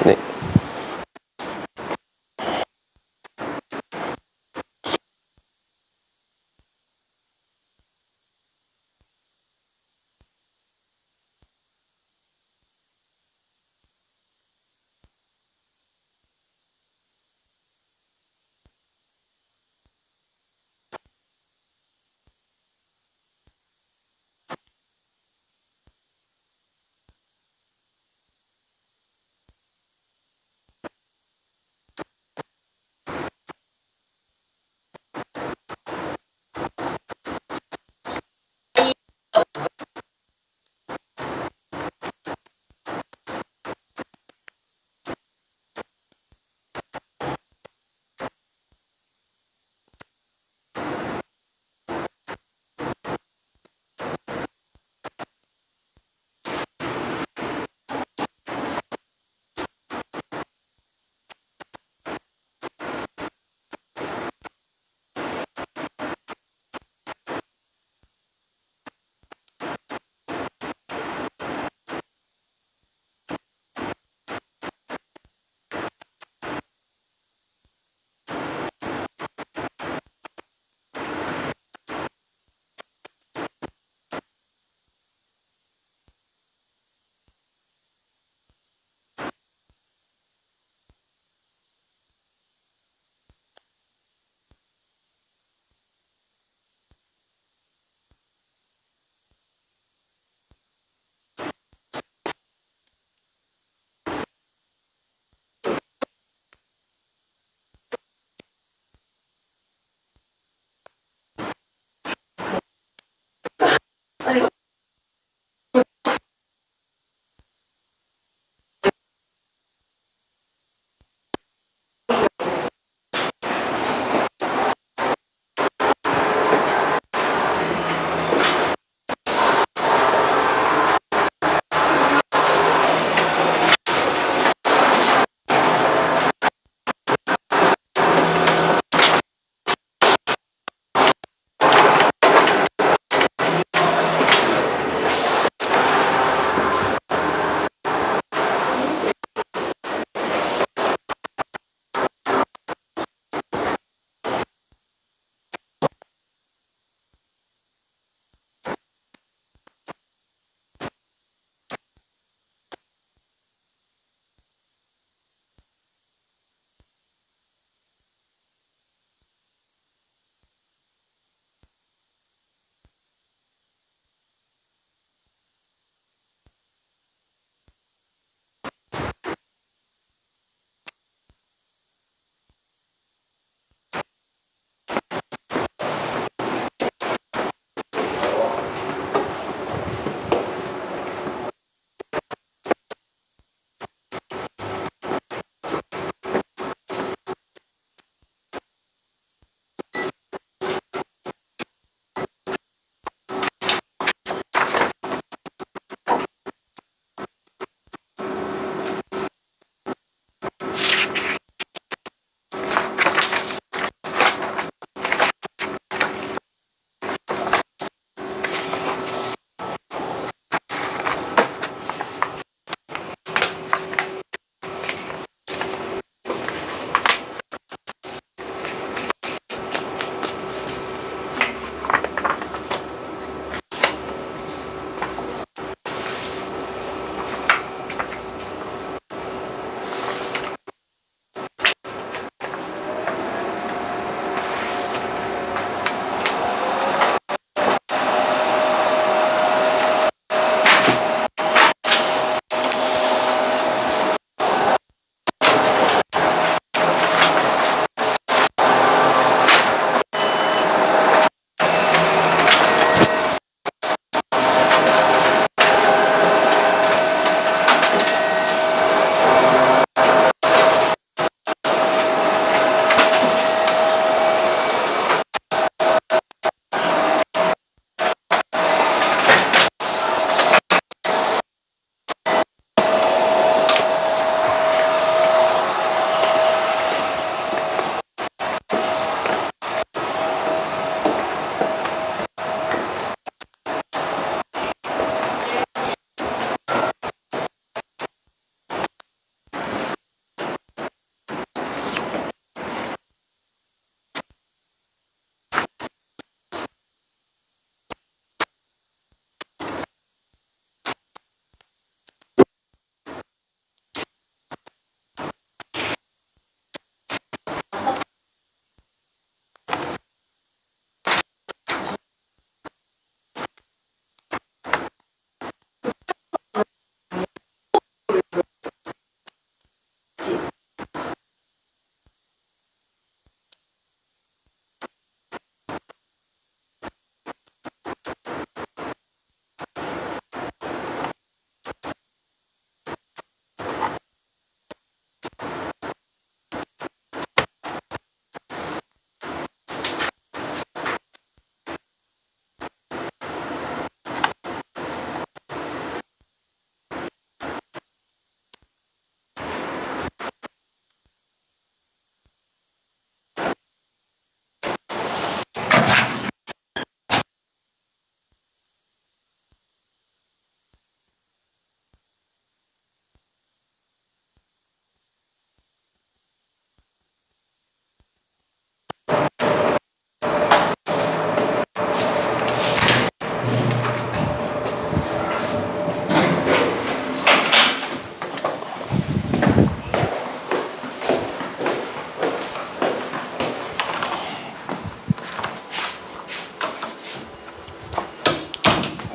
네.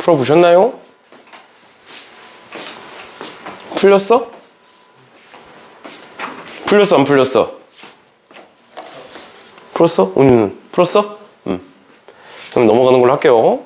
풀어보셨나요? 풀렸어? 풀렸어 안 풀렸어? 풀었어? 은유는 풀었어? 그럼 넘어가는 걸로 할게요.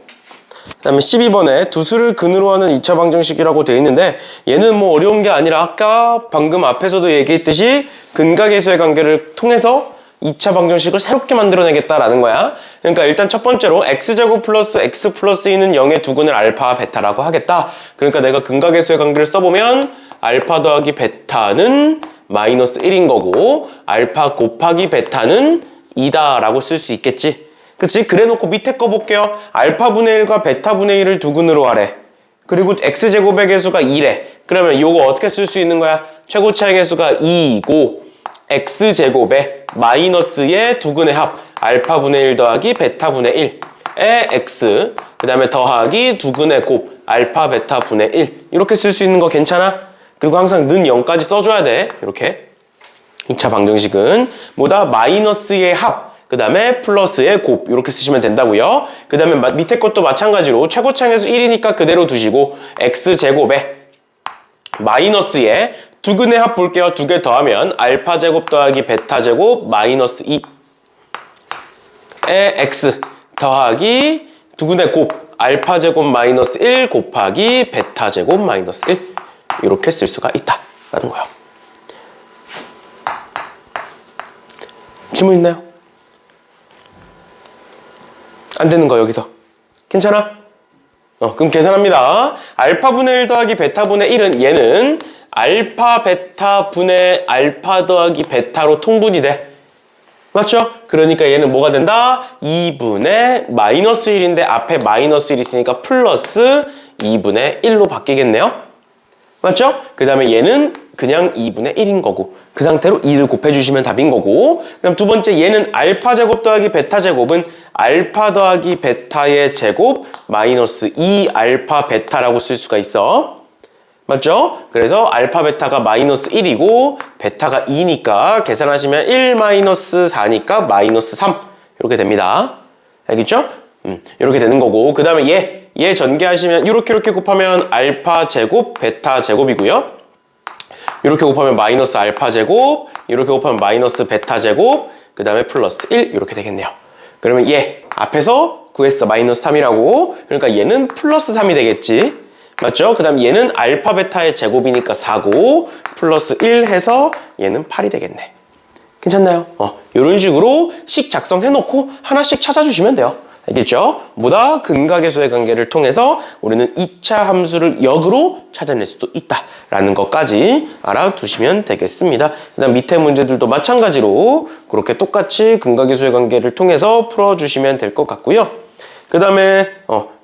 그 다음에 12번에 두 수를 근으로 하는 2차 방정식이라고 되어 있는데 얘는 뭐 어려운 게 아니라 아까 방금 앞에서도 얘기했듯이 근각계수의 관계를 통해서 2차 방정식을 새롭게 만들어내겠다라는 거야. 그러니까 일단 첫 번째로 x제곱 플러스 x 플러스 2는 0의 두근을 알파 베타라고 하겠다. 그러니까 내가 근각계수의 관계를 써보면 알파 더하기 베타는 마이너스 1인 거고 알파 곱하기 베타는 2다 라고 쓸 수 있겠지. 그치? 그래 놓고 밑에 거 볼게요. 알파분의 1과 베타분의 1을 두근으로 하래. 그리고 x제곱의 개수가 2래. 그러면 이거 어떻게 쓸 수 있는 거야? 최고차의 개수가 2이고 x제곱에 마이너스의 두근의 합 알파분의 1 더하기 베타분의 1의 x 그 다음에 더하기 두근의 곱 알파 베타분의 1 이렇게 쓸 수 있는 거 괜찮아? 그리고 항상 는 0까지 써줘야 돼. 이렇게 2차 방정식은 뭐다? 마이너스의 합 그 다음에 플러스의 곱 이렇게 쓰시면 된다고요. 그 다음에 밑에 것도 마찬가지로 최고차항에서 1이니까 그대로 두시고 x제곱에 마이너스의 두근의 합 볼게요. 두 개 더하면 알파제곱 더하기 베타제곱 마이너스 2의 x 더하기 두근의 곱 알파제곱 마이너스 1 곱하기 베타제곱 마이너스 1 이렇게 쓸 수가 있다라는 거예요. 질문 있나요? 안 되는 거 여기서 괜찮아? 그럼 계산합니다. 알파분의 1 더하기 베타분의 1은 얘는 알파 베타분의 알파 더하기 베타로 통분이 돼. 맞죠? 그러니까 얘는 뭐가 된다? 2분의 마이너스 1인데 앞에 마이너스 1 있으니까 플러스 2분의 1로 바뀌겠네요. 맞죠? 그 다음에 얘는 그냥 2분의 1인 거고 그 상태로 2를 곱해주시면 답인 거고 그럼 두 번째 얘는 알파 제곱 더하기 베타 제곱은 알파 더하기 베타의 제곱 마이너스 2 알파 베타라고 쓸 수가 있어. 맞죠? 그래서 알파 베타가 마이너스 1이고 베타가 2니까 계산하시면 1 마이너스 4니까 마이너스 3 이렇게 됩니다. 알겠죠? 이렇게 되는 거고 그 다음에 얘 전개하시면 이렇게 곱하면 알파 제곱 베타 제곱이고요. 이렇게 곱하면 마이너스 알파 제곱 이렇게 곱하면 마이너스 베타 제곱 그 다음에 플러스 1 이렇게 되겠네요. 그러면 얘 앞에서 구했어. 마이너스 3이라고. 그러니까 얘는 플러스 3이 되겠지. 맞죠? 그 다음 얘는 알파 베타의 제곱이니까 4고 플러스 1 해서 얘는 8이 되겠네. 괜찮나요? 이런 식으로 식 작성해놓고 하나씩 찾아주시면 돼요. 알겠죠? 뭐다? 근각계수의 관계를 통해서 우리는 2차 함수를 역으로 찾아낼 수도 있다라는 것까지 알아두시면 되겠습니다. 그 다음 밑에 문제들도 마찬가지로 그렇게 똑같이 근각계수의 관계를 통해서 풀어주시면 될 것 같고요. 그 다음에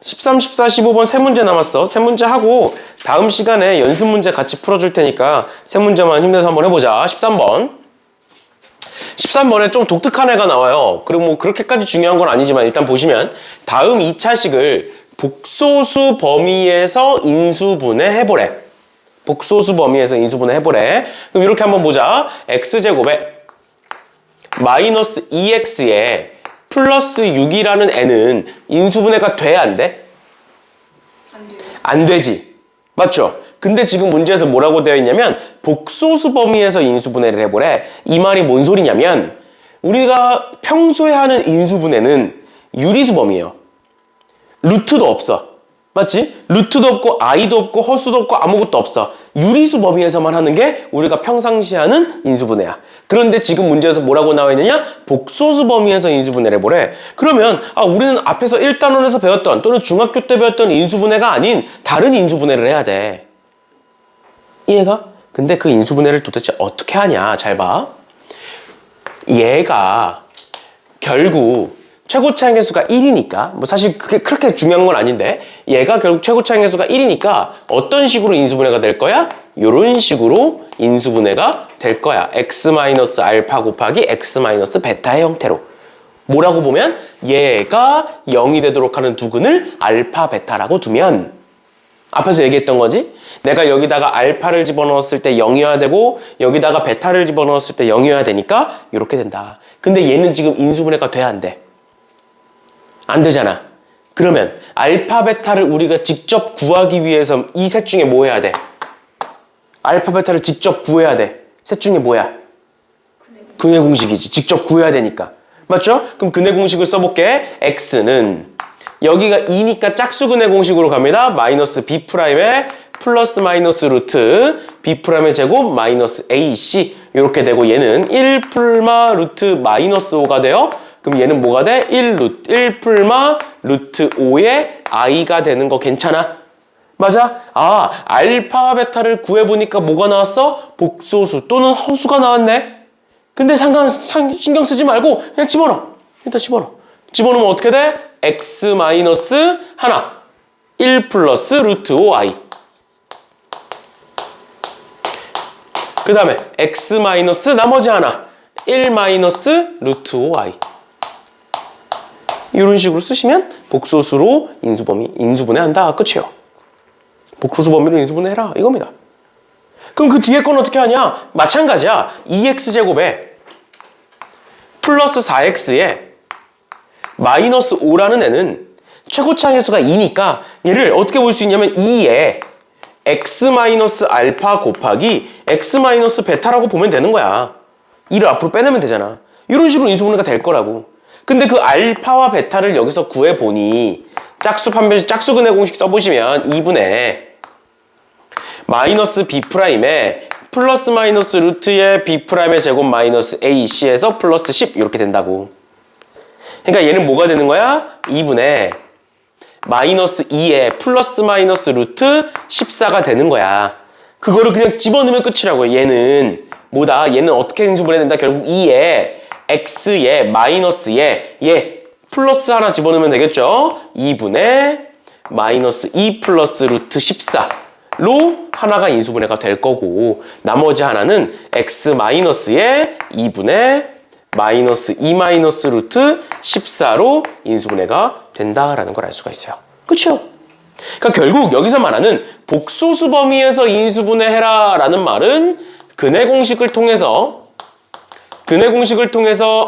13, 14, 15번 세 문제 남았어. 세 문제 하고 다음 시간에 연습 문제 같이 풀어줄 테니까 세 문제만 힘내서 한번 해보자. 13번에 좀 독특한 애가 나와요. 그리고 뭐 그렇게까지 중요한 건 아니지만 일단 보시면 다음 2차식을 복소수 범위에서 인수분해 해보래. 복소수 범위에서 인수분해 해보래. 그럼 이렇게 한번 보자. x제곱에 마이너스 2x에 플러스 6이라는 애는 인수분해가 돼? 안 돼? 안 돼요. 안 되지. 맞죠? 근데 지금 문제에서 뭐라고 되어 있냐면 복소수 범위에서 인수분해를 해보래. 이 말이 뭔 소리냐면 우리가 평소에 하는 인수분해는 유리수 범위예요. 루트도 없어. 맞지? 루트도 없고 i도 없고 허수도 없고 아무것도 없어. 유리수 범위에서만 하는 게 우리가 평상시에 하는 인수분해야. 그런데 지금 문제에서 뭐라고 나와 있느냐? 복소수 범위에서 인수분해를 해보래. 그러면 우리는 앞에서 1단원에서 배웠던 또는 중학교 때 배웠던 인수분해가 아닌 다른 인수분해를 해야 돼. 이해가? 근데 그 인수분해를 도대체 어떻게 하냐? 잘 봐. 얘가 결국 최고차항 계수가 1이니까 뭐 사실 그게 그렇게 중요한 건 아닌데 얘가 결국 최고차항 계수가 1이니까 어떤 식으로 인수분해가 될 거야? 이런 식으로 인수분해가 될 거야. x-알파 곱하기 x-베타의 형태로. 뭐라고 보면 얘가 0이 되도록 하는 두근을 알파 베타라고 두면 앞에서 얘기했던 거지. 내가 여기다가 알파를 집어넣었을 때 0이어야 되고 여기다가 베타를 집어넣었을 때 0이어야 되니까 이렇게 된다. 근데 얘는 지금 인수분해가 돼야 안 돼? 안 되잖아. 그러면 알파, 베타를 우리가 직접 구하기 위해서 이 셋 중에 뭐 해야 돼? 알파, 베타를 직접 구해야 돼. 셋 중에 뭐야? 근해 공식이지. 직접 구해야 되니까. 맞죠? 그럼 근해 공식을 써볼게. x는 여기가 2니까 짝수근해 공식으로 갑니다. 마이너스 b'에 플러스 마이너스 루트 b'의 제곱 마이너스 ac 이렇게 되고 얘는 1풀마 루트 마이너스 5가 돼요. 그럼 얘는 뭐가 돼? 1풀마 루트 5의 i가 되는 거 괜찮아? 맞아? 아, 알파, 베타를 구해보니까 뭐가 나왔어? 복소수 또는 허수가 나왔네? 근데 신경 쓰지 말고 그냥 집어넣어. 일단 집어넣어. 집어넣으면 어떻게 돼? x 마이너스 하나 1 플러스 루트 5i 그 다음에 x 마이너스 나머지 하나 1 마이너스 루트 5i 이런 식으로 쓰시면 복소수로 인수분해한다. 끝이에요. 복소수 범위로 인수분해해라 이겁니다. 그럼 그 뒤에 건 어떻게 하냐? 마찬가지야. 2x제곱에 플러스 4x에 마이너스 5라는 애는 최고차 함수가 2니까 얘를 어떻게 볼 수 있냐면 2에 x 마이너스 알파 곱하기 x 마이너스 베타라고 보면 되는 거야. 2를 앞으로 빼내면 되잖아. 이런 식으로 인수분해가 될 거라고. 근데 그 알파와 베타를 여기서 구해보니 짝수근해 공식 써보시면 2분의 마이너스 b'에 플러스 마이너스 루트의 b'의 제곱 마이너스 ac에서 플러스 10 이렇게 된다고. 그러니까 얘는 뭐가 되는 거야? 2분의 마이너스 2에 플러스 마이너스 루트 14가 되는 거야. 그거를 그냥 집어넣으면 끝이라고. 얘는 뭐다? 얘는 어떻게 인수분해된다? 결국 2에 x에 마이너스에 얘 플러스 하나 집어넣으면 되겠죠? 2분의 마이너스 2 플러스 루트 14로 하나가 인수분해가 될 거고 나머지 하나는 x 마이너스에 2분의 마이너스 2 마이너스 루트 14로 인수분해가 된다라는 걸 알 수가 있어요. 그렇죠? 그러니까 결국 여기서 말하는 복소수 범위에서 인수분해해라 라는 말은 근해 공식을 통해서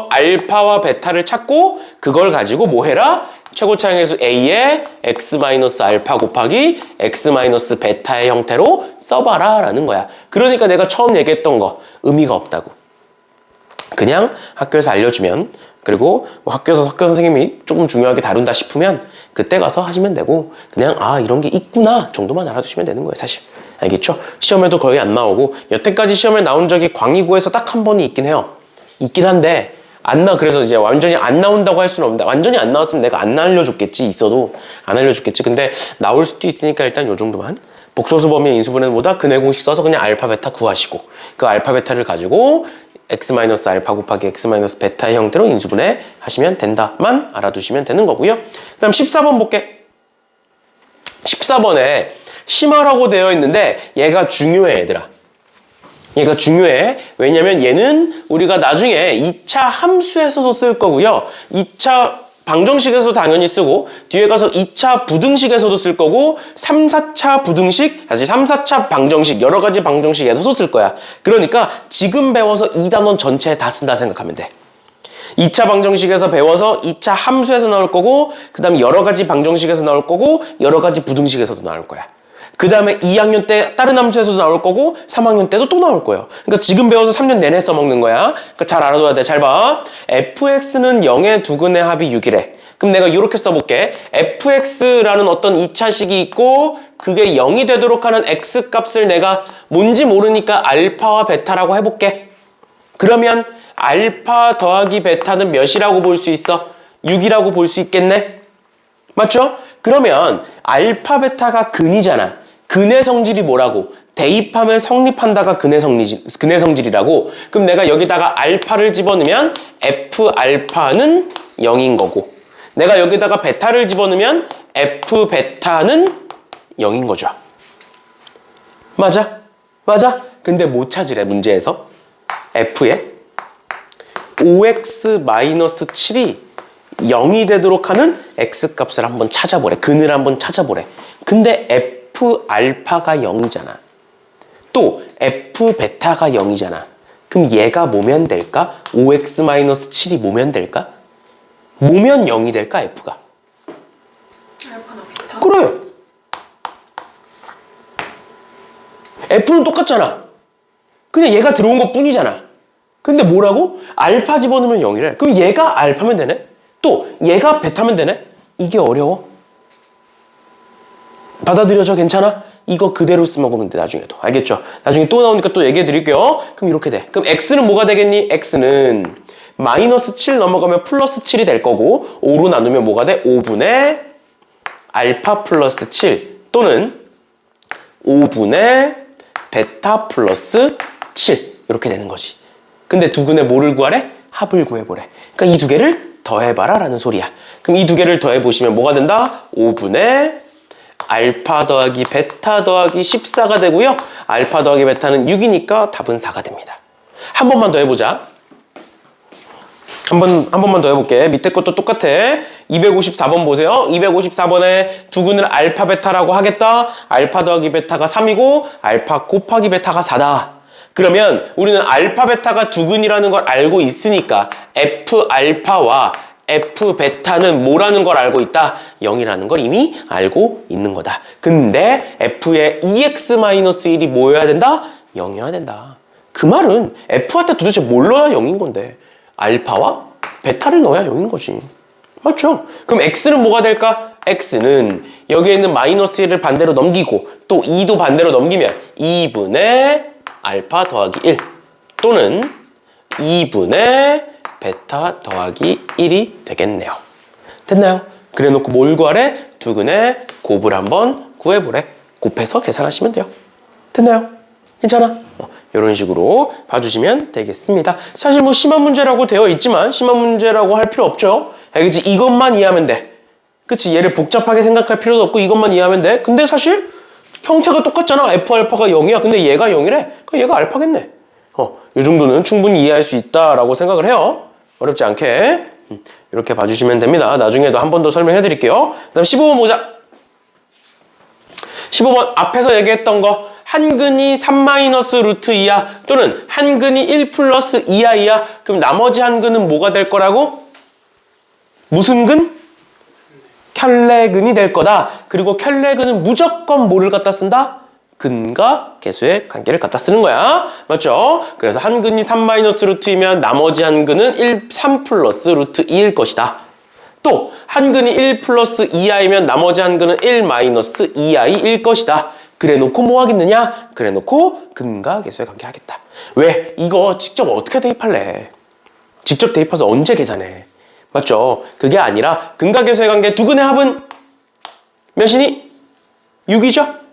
알파와 베타를 찾고 그걸 가지고 뭐 해라? 최고차 함수 a에 x 마이너스 알파 곱하기 x 마이너스 베타의 형태로 써봐라 라는 거야. 그러니까 내가 처음 얘기했던 거 의미가 없다고. 그냥 학교에서 알려주면 그리고 뭐 학교에서 학교 선생님이 조금 중요하게 다룬다 싶으면 그때 가서 하시면 되고 그냥 아 이런 게 있구나 정도만 알아두시면 되는 거예요 사실. 알겠죠? 시험에도 거의 안 나오고 여태까지 시험에 나온 적이 광의고에서 딱 한 번이 있긴 해요. 있긴 한데 그래서 이제 완전히 안 나온다고 할 수는 없는데 완전히 안 나왔으면 내가 안 알려줬겠지. 있어도 안 알려줬겠지. 근데 나올 수도 있으니까 일단 요 정도만. 복소수 범위의 인수분해는 뭐다? 근해 공식 써서 그냥 알파 베타 구하시고 그 알파 베타를 가지고 x 마이너스 알파 곱하기 x 마이너스 베타의 형태로 인수분해 하시면 된다만 알아두시면 되는 거고요. 그 다음 14번 볼게. 14번에 심화라고 되어 있는데 얘가 중요해 얘들아. 얘가 중요해. 왜냐면 얘는 우리가 나중에 2차 함수에서도 쓸 거고요. 2차 방정식에서도 당연히 쓰고 뒤에 가서 2차 부등식에서도 쓸 거고 3, 4차 부등식, 다시 3, 4차 방정식 여러 가지 방정식에서도 쓸 거야. 그러니까 지금 배워서 이 단원 전체에 다 쓴다 생각하면 돼. 2차 방정식에서 배워서 2차 함수에서 나올 거고 그 다음에 여러 가지 방정식에서 나올 거고 여러 가지 부등식에서도 나올 거야. 그 다음에 2학년 때 다른 함수에서도 나올 거고 3학년 때도 또 나올 거예요. 그러니까 지금 배워서 3년 내내 써먹는 거야. 그러니까 잘 알아둬야 돼. 잘 봐. fx는 0의 두근의 합이 6이래. 그럼 내가 이렇게 써볼게. fx라는 어떤 2차식이 있고 그게 0이 되도록 하는 x값을 내가 뭔지 모르니까 알파와 베타라고 해볼게. 그러면 알파 더하기 베타는 몇이라고 볼 수 있어? 6이라고 볼 수 있겠네? 맞죠? 그러면 알파 베타가 근이잖아. 근의 성질이 뭐라고? 대입하면 성립한다가 근의 성질이라고. 그럼 내가 여기다가 알파를 집어넣으면 f 알파는 0인 거고 내가 여기다가 베타를 집어넣으면 f 베타는 0인 거죠. 맞아? 맞아? 근데 못 찾으래 문제에서. f에 5x-7이 0이 되도록 하는 x값을 한번 찾아보래. 근을 한번 찾아보래. 근데 f 알파가 0이잖아. 또 f 베타가 0이잖아. 그럼 얘가 뭐면 될까? 5x-7이 뭐면 될까? 뭐면 0이 될까? f가. 그래. F는 똑같잖아. 그냥 얘가 들어온 것 뿐이잖아. 근데 뭐라고? 알파 집어넣으면 0이래. 그럼 얘가 알파면 되네? 또 얘가 베타면 되네? 이게 어려워? 받아들여져? 괜찮아? 이거 그대로 써먹으면 돼, 나중에도. 알겠죠? 나중에 또 나오니까 또 얘기해 드릴게요. 그럼 이렇게 돼. 그럼 X는 뭐가 되겠니? X는 마이너스 7 넘어가면 플러스 7이 될 거고 5로 나누면 뭐가 돼? 5분의 알파 플러스 7 또는 5분의 베타 플러스 7 이렇게 되는 거지. 근데 두근의 뭐를 구하래? 합을 구해보래. 그러니까 이 두 개를 더해봐라 라는 소리야. 그럼 이 두 개를 더해보시면 뭐가 된다? 5분의 알파 더하기 베타 더하기 14가 되고요. 알파 더하기 베타는 6이니까 답은 4가 됩니다. 한 번만 더 해보자. 한 번만 더 해볼게. 밑에 것도 똑같아. 254번 보세요. 254번에 두근을 알파 베타라고 하겠다. 알파 더하기 베타가 3이고 알파 곱하기 베타가 4다. 그러면 우리는 알파 베타가 두근이라는 걸 알고 있으니까 F 알파와 F 베타는 뭐라는 걸 알고 있다? 0이라는 걸 이미 알고 있는 거다. 근데 F의 EX-1이 뭐여야 된다? 0이어야 된다. 그 말은 F한테 도대체 뭘 넣어야 0인 건데 알파와 베타를 넣어야 0인 거지. 맞죠? 그럼 X는 뭐가 될까? X는 여기에 있는 마이너스 1을 반대로 넘기고 또 2도 반대로 넘기면 2분의 알파 더하기 1 또는 2분의 베타 더하기 1이 되겠네요. 됐나요? 그래 놓고 뭘 구하래? 두근의 곱을 한번 구해보래. 곱해서 계산하시면 돼요. 됐나요? 괜찮아? 이런 식으로 봐주시면 되겠습니다. 사실 뭐 심한 문제라고 되어 있지만 심한 문제라고 할 필요 없죠. 알겠지? 이것만 이해하면 돼. 그치? 얘를 복잡하게 생각할 필요도 없고 이것만 이해하면 돼. 근데 사실 형태가 똑같잖아. F알파가 0이야. 근데 얘가 0이래. 그러니까 얘가 알파겠네. 이 정도는 충분히 이해할 수 있다라고 생각을 해요. 어렵지 않게. 이렇게 봐주시면 됩니다. 나중에도 한 번 더 설명해 드릴게요. 그 다음 15번 보자. 15번 앞에서 얘기했던 거 한근이 3-루트 2야 또는 한근이 1 플러스 2i야. 그럼 나머지 한근은 뭐가 될 거라고? 무슨 근? 켤레근이 될 거다. 그리고 켤레근은 무조건 뭐를 갖다 쓴다? 근과 계수의 관계를 갖다 쓰는 거야. 맞죠? 그래서 한근이 3-루트이면 나머지 한근은 3 플러스 루트 2일 것이다. 또 한근이 1 플러스 2i면 나머지 한근은 1 마이너스 2i일 것이다. 그래 놓고 뭐 하겠느냐? 그래 놓고 근과 계수의 관계 하겠다. 왜? 이거 직접 어떻게 대입할래? 직접 대입해서 언제 계산해? 맞죠? 그게 아니라 근과 계수의 관계 두근의 합은 몇이니? 6이죠?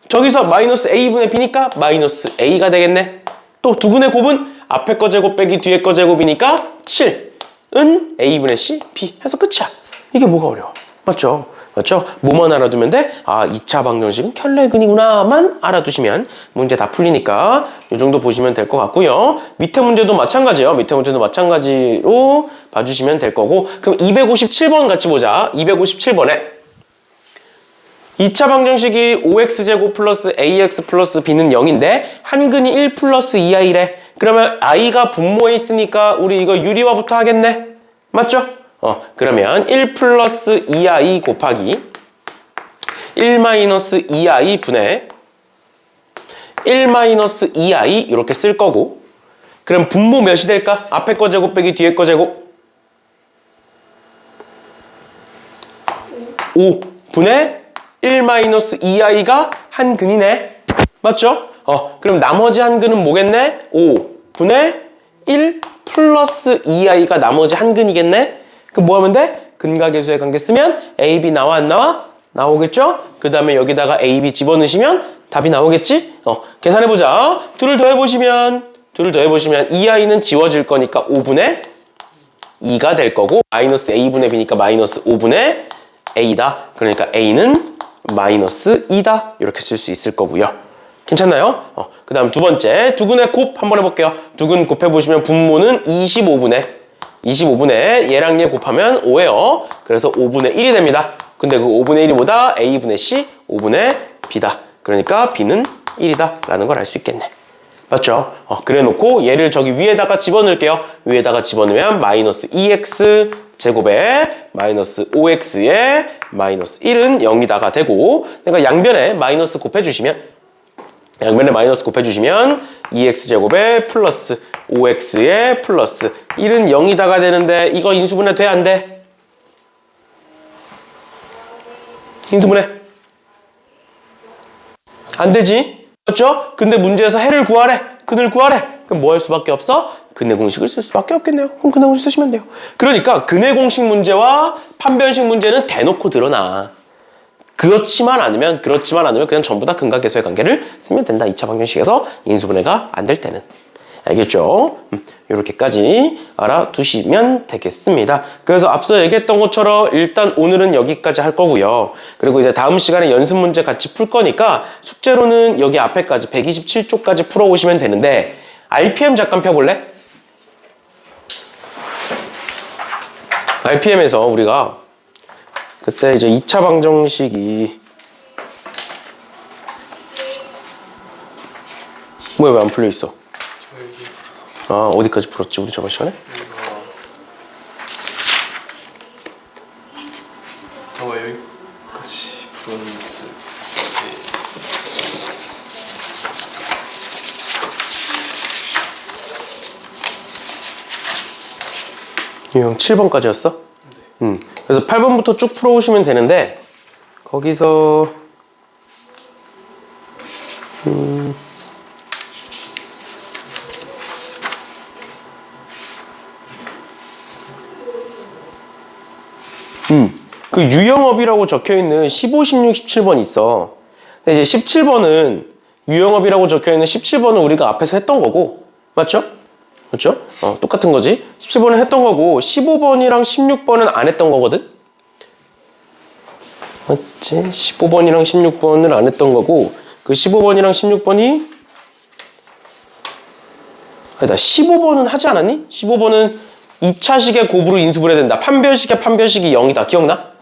저기서 마이너스 a분의 b니까 마이너스 a가 되겠네. 또 두근의 곱은 앞에 거 제곱 빼기 뒤에 거 제곱이니까 7은 a분의 c, b 해서 끝이야. 이게 뭐가 어려워? 맞죠? 맞죠? 뭐만 알아두면 돼? 아, 2차 방정식은 켤레근이구나만 알아두시면 문제 다 풀리니까 이 정도 보시면 될 것 같고요. 밑에 문제도 마찬가지예요. 밑에 문제도 마찬가지로 봐주시면 될 거고. 그럼 257번 같이 보자. 257번에 2차 방정식이 5x제곱 플러스 ax 플러스 b는 0인데 한근이 1 플러스 2i래. 그러면 i가 분모에 있으니까 우리 이거 유리화부터 하겠네. 맞죠? 그러면 1 플러스 2i 곱하기 1 마이너스 2i 분의 1 마이너스 2i 이렇게 쓸 거고 그럼 분모 몇이 될까? 앞에 거 제곱 빼기 뒤에 거 제곱 5 분의 1 마이너스 2i가 한근이네. 맞죠? 그럼 나머지 한근은 뭐겠네? 5 분의 1 플러스 2i가 나머지 한근이겠네? 그럼 뭐 하면 돼? 근과 계수의 관계 쓰면 a, b 나와 안 나와? 나오겠죠? 그 다음에 여기다가 a, b 집어넣으시면 답이 나오겠지? 계산해보자. 둘을 더해보시면 2i는 지워질 거니까 5분의 2가 될 거고 마이너스 a분의 b니까 마이너스 5분의 a다. 그러니까 a는 마이너스 2다. 이렇게 쓸 수 있을 거고요. 괜찮나요? 그 다음 두 번째 두근의 곱 한번 해볼게요. 두근 곱해보시면 분모는 25분의 얘랑 얘 곱하면 5예요. 그래서 5분의 1이 됩니다. 근데 그 5분의 1이 뭐다? a분의 c, 5분의 b다. 그러니까 b는 1이다 라는 걸 알 수 있겠네. 맞죠? 그래 놓고 얘를 저기 위에다가 집어넣을게요. 위에다가 집어넣으면 마이너스 2x 제곱에 마이너스 5x에 마이너스 1은 0이다가 되고 내가 양변에 마이너스 곱해주시면 2x제곱에 플러스 5x에 플러스 1은 0이다가 되는데 이거 인수분해 돼? 안 돼? 인수분해 안 되지? 그렇죠? 근데 문제에서 해를 구하래. 근을 구하래. 그럼 뭐 할 수밖에 없어? 근의 공식을 쓸 수밖에 없겠네요. 그럼 근의 공식 쓰시면 돼요. 그러니까 근의 공식 문제와 판별식 문제는 대놓고 드러나. 그렇지만 않으면 그냥 전부 다 근과 계수의 관계를 쓰면 된다. 2차 방정식에서 인수분해가 안 될 때는. 알겠죠? 이렇게까지 알아두시면 되겠습니다. 그래서 앞서 얘기했던 것처럼 일단 오늘은 여기까지 할 거고요. 그리고 이제 다음 시간에 연습 문제 같이 풀 거니까 숙제로는 여기 앞에까지 127쪽까지 풀어오시면 되는데 RPM 잠깐 펴볼래? RPM에서 우리가 그때 이제 2차 방정식이 뭐야 왜 안 풀려 있어? 아 어디까지 풀었지 우리 저번 시간에? 여기까지 풀었는데 유형 7번까지였어? 네. 그래서 8번부터 쭉 풀어오시면 되는데 거기서 그 유형업이라고 적혀있는 15, 16, 17번 있어. 근데 이제 17번은 유형업이라고 적혀있는 17번은 우리가 앞에서 했던 거고 맞죠? 맞죠? 똑같은 거지. 17번은 했던 거고 15번이랑 16번은 안 했던 거거든? 맞지? 15번이랑 16번을 안 했던 거고 그 15번이랑 16번이 아니다 15번은 하지 않았니? 15번은 2차식의 곱으로 인수분해 된다. 판별식의 판별식이 0이다. 기억나?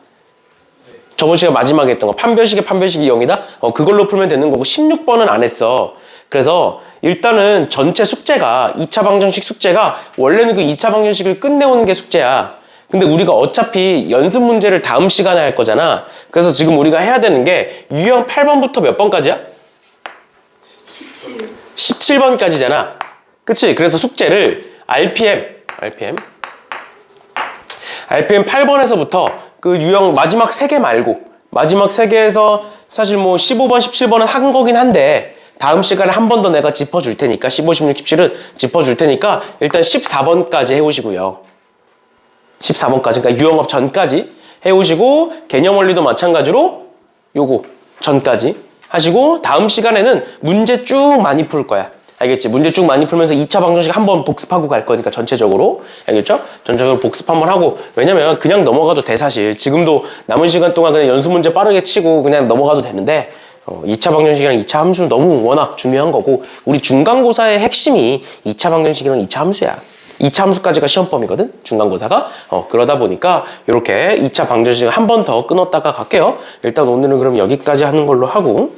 저번 시간에 마지막에 했던 거 판별식의 판별식이 0이다? 그걸로 풀면 되는 거고 16번은 안 했어. 그래서 일단은 전체 숙제가 2차 방정식 숙제가 원래는 그 2차 방정식을 끝내오는 게 숙제야. 근데 우리가 어차피 연습 문제를 다음 시간에 할 거잖아. 그래서 지금 우리가 해야 되는 게 유형 8번부터 몇 번까지야? 17번까지잖아. 그치? 그래서 숙제를 RPM 8번에서부터 그 유형 마지막 3개 말고 마지막 3개에서 사실 뭐 15번, 17번은 한 거긴 한데 다음 시간에 한 번 더 내가 짚어줄 테니까 15, 16, 17은 짚어줄 테니까 일단 14번까지 해오시고요. 14번까지 그러니까 유형업 전까지 해오시고 개념 원리도 마찬가지로 요거 전까지 하시고 다음 시간에는 문제 쭉 많이 풀 거야. 알겠지? 문제 쭉 많이 풀면서 2차 방정식 한번 복습하고 갈 거니까 전체적으로. 알겠죠? 전체적으로 복습 한번 하고 왜냐면 그냥 넘어가도 돼 사실. 지금도 남은 시간 동안 그냥 연습 문제 빠르게 치고 그냥 넘어가도 되는데 2차 방정식이랑 2차 함수는 너무 워낙 중요한 거고 우리 중간고사의 핵심이 2차 방정식이랑 2차 함수야. 2차 함수까지가 시험 범위거든? 중간고사가. 그러다 보니까 이렇게 2차 방정식을 한 번 더 끊었다가 갈게요. 일단 오늘은 그럼 여기까지 하는 걸로 하고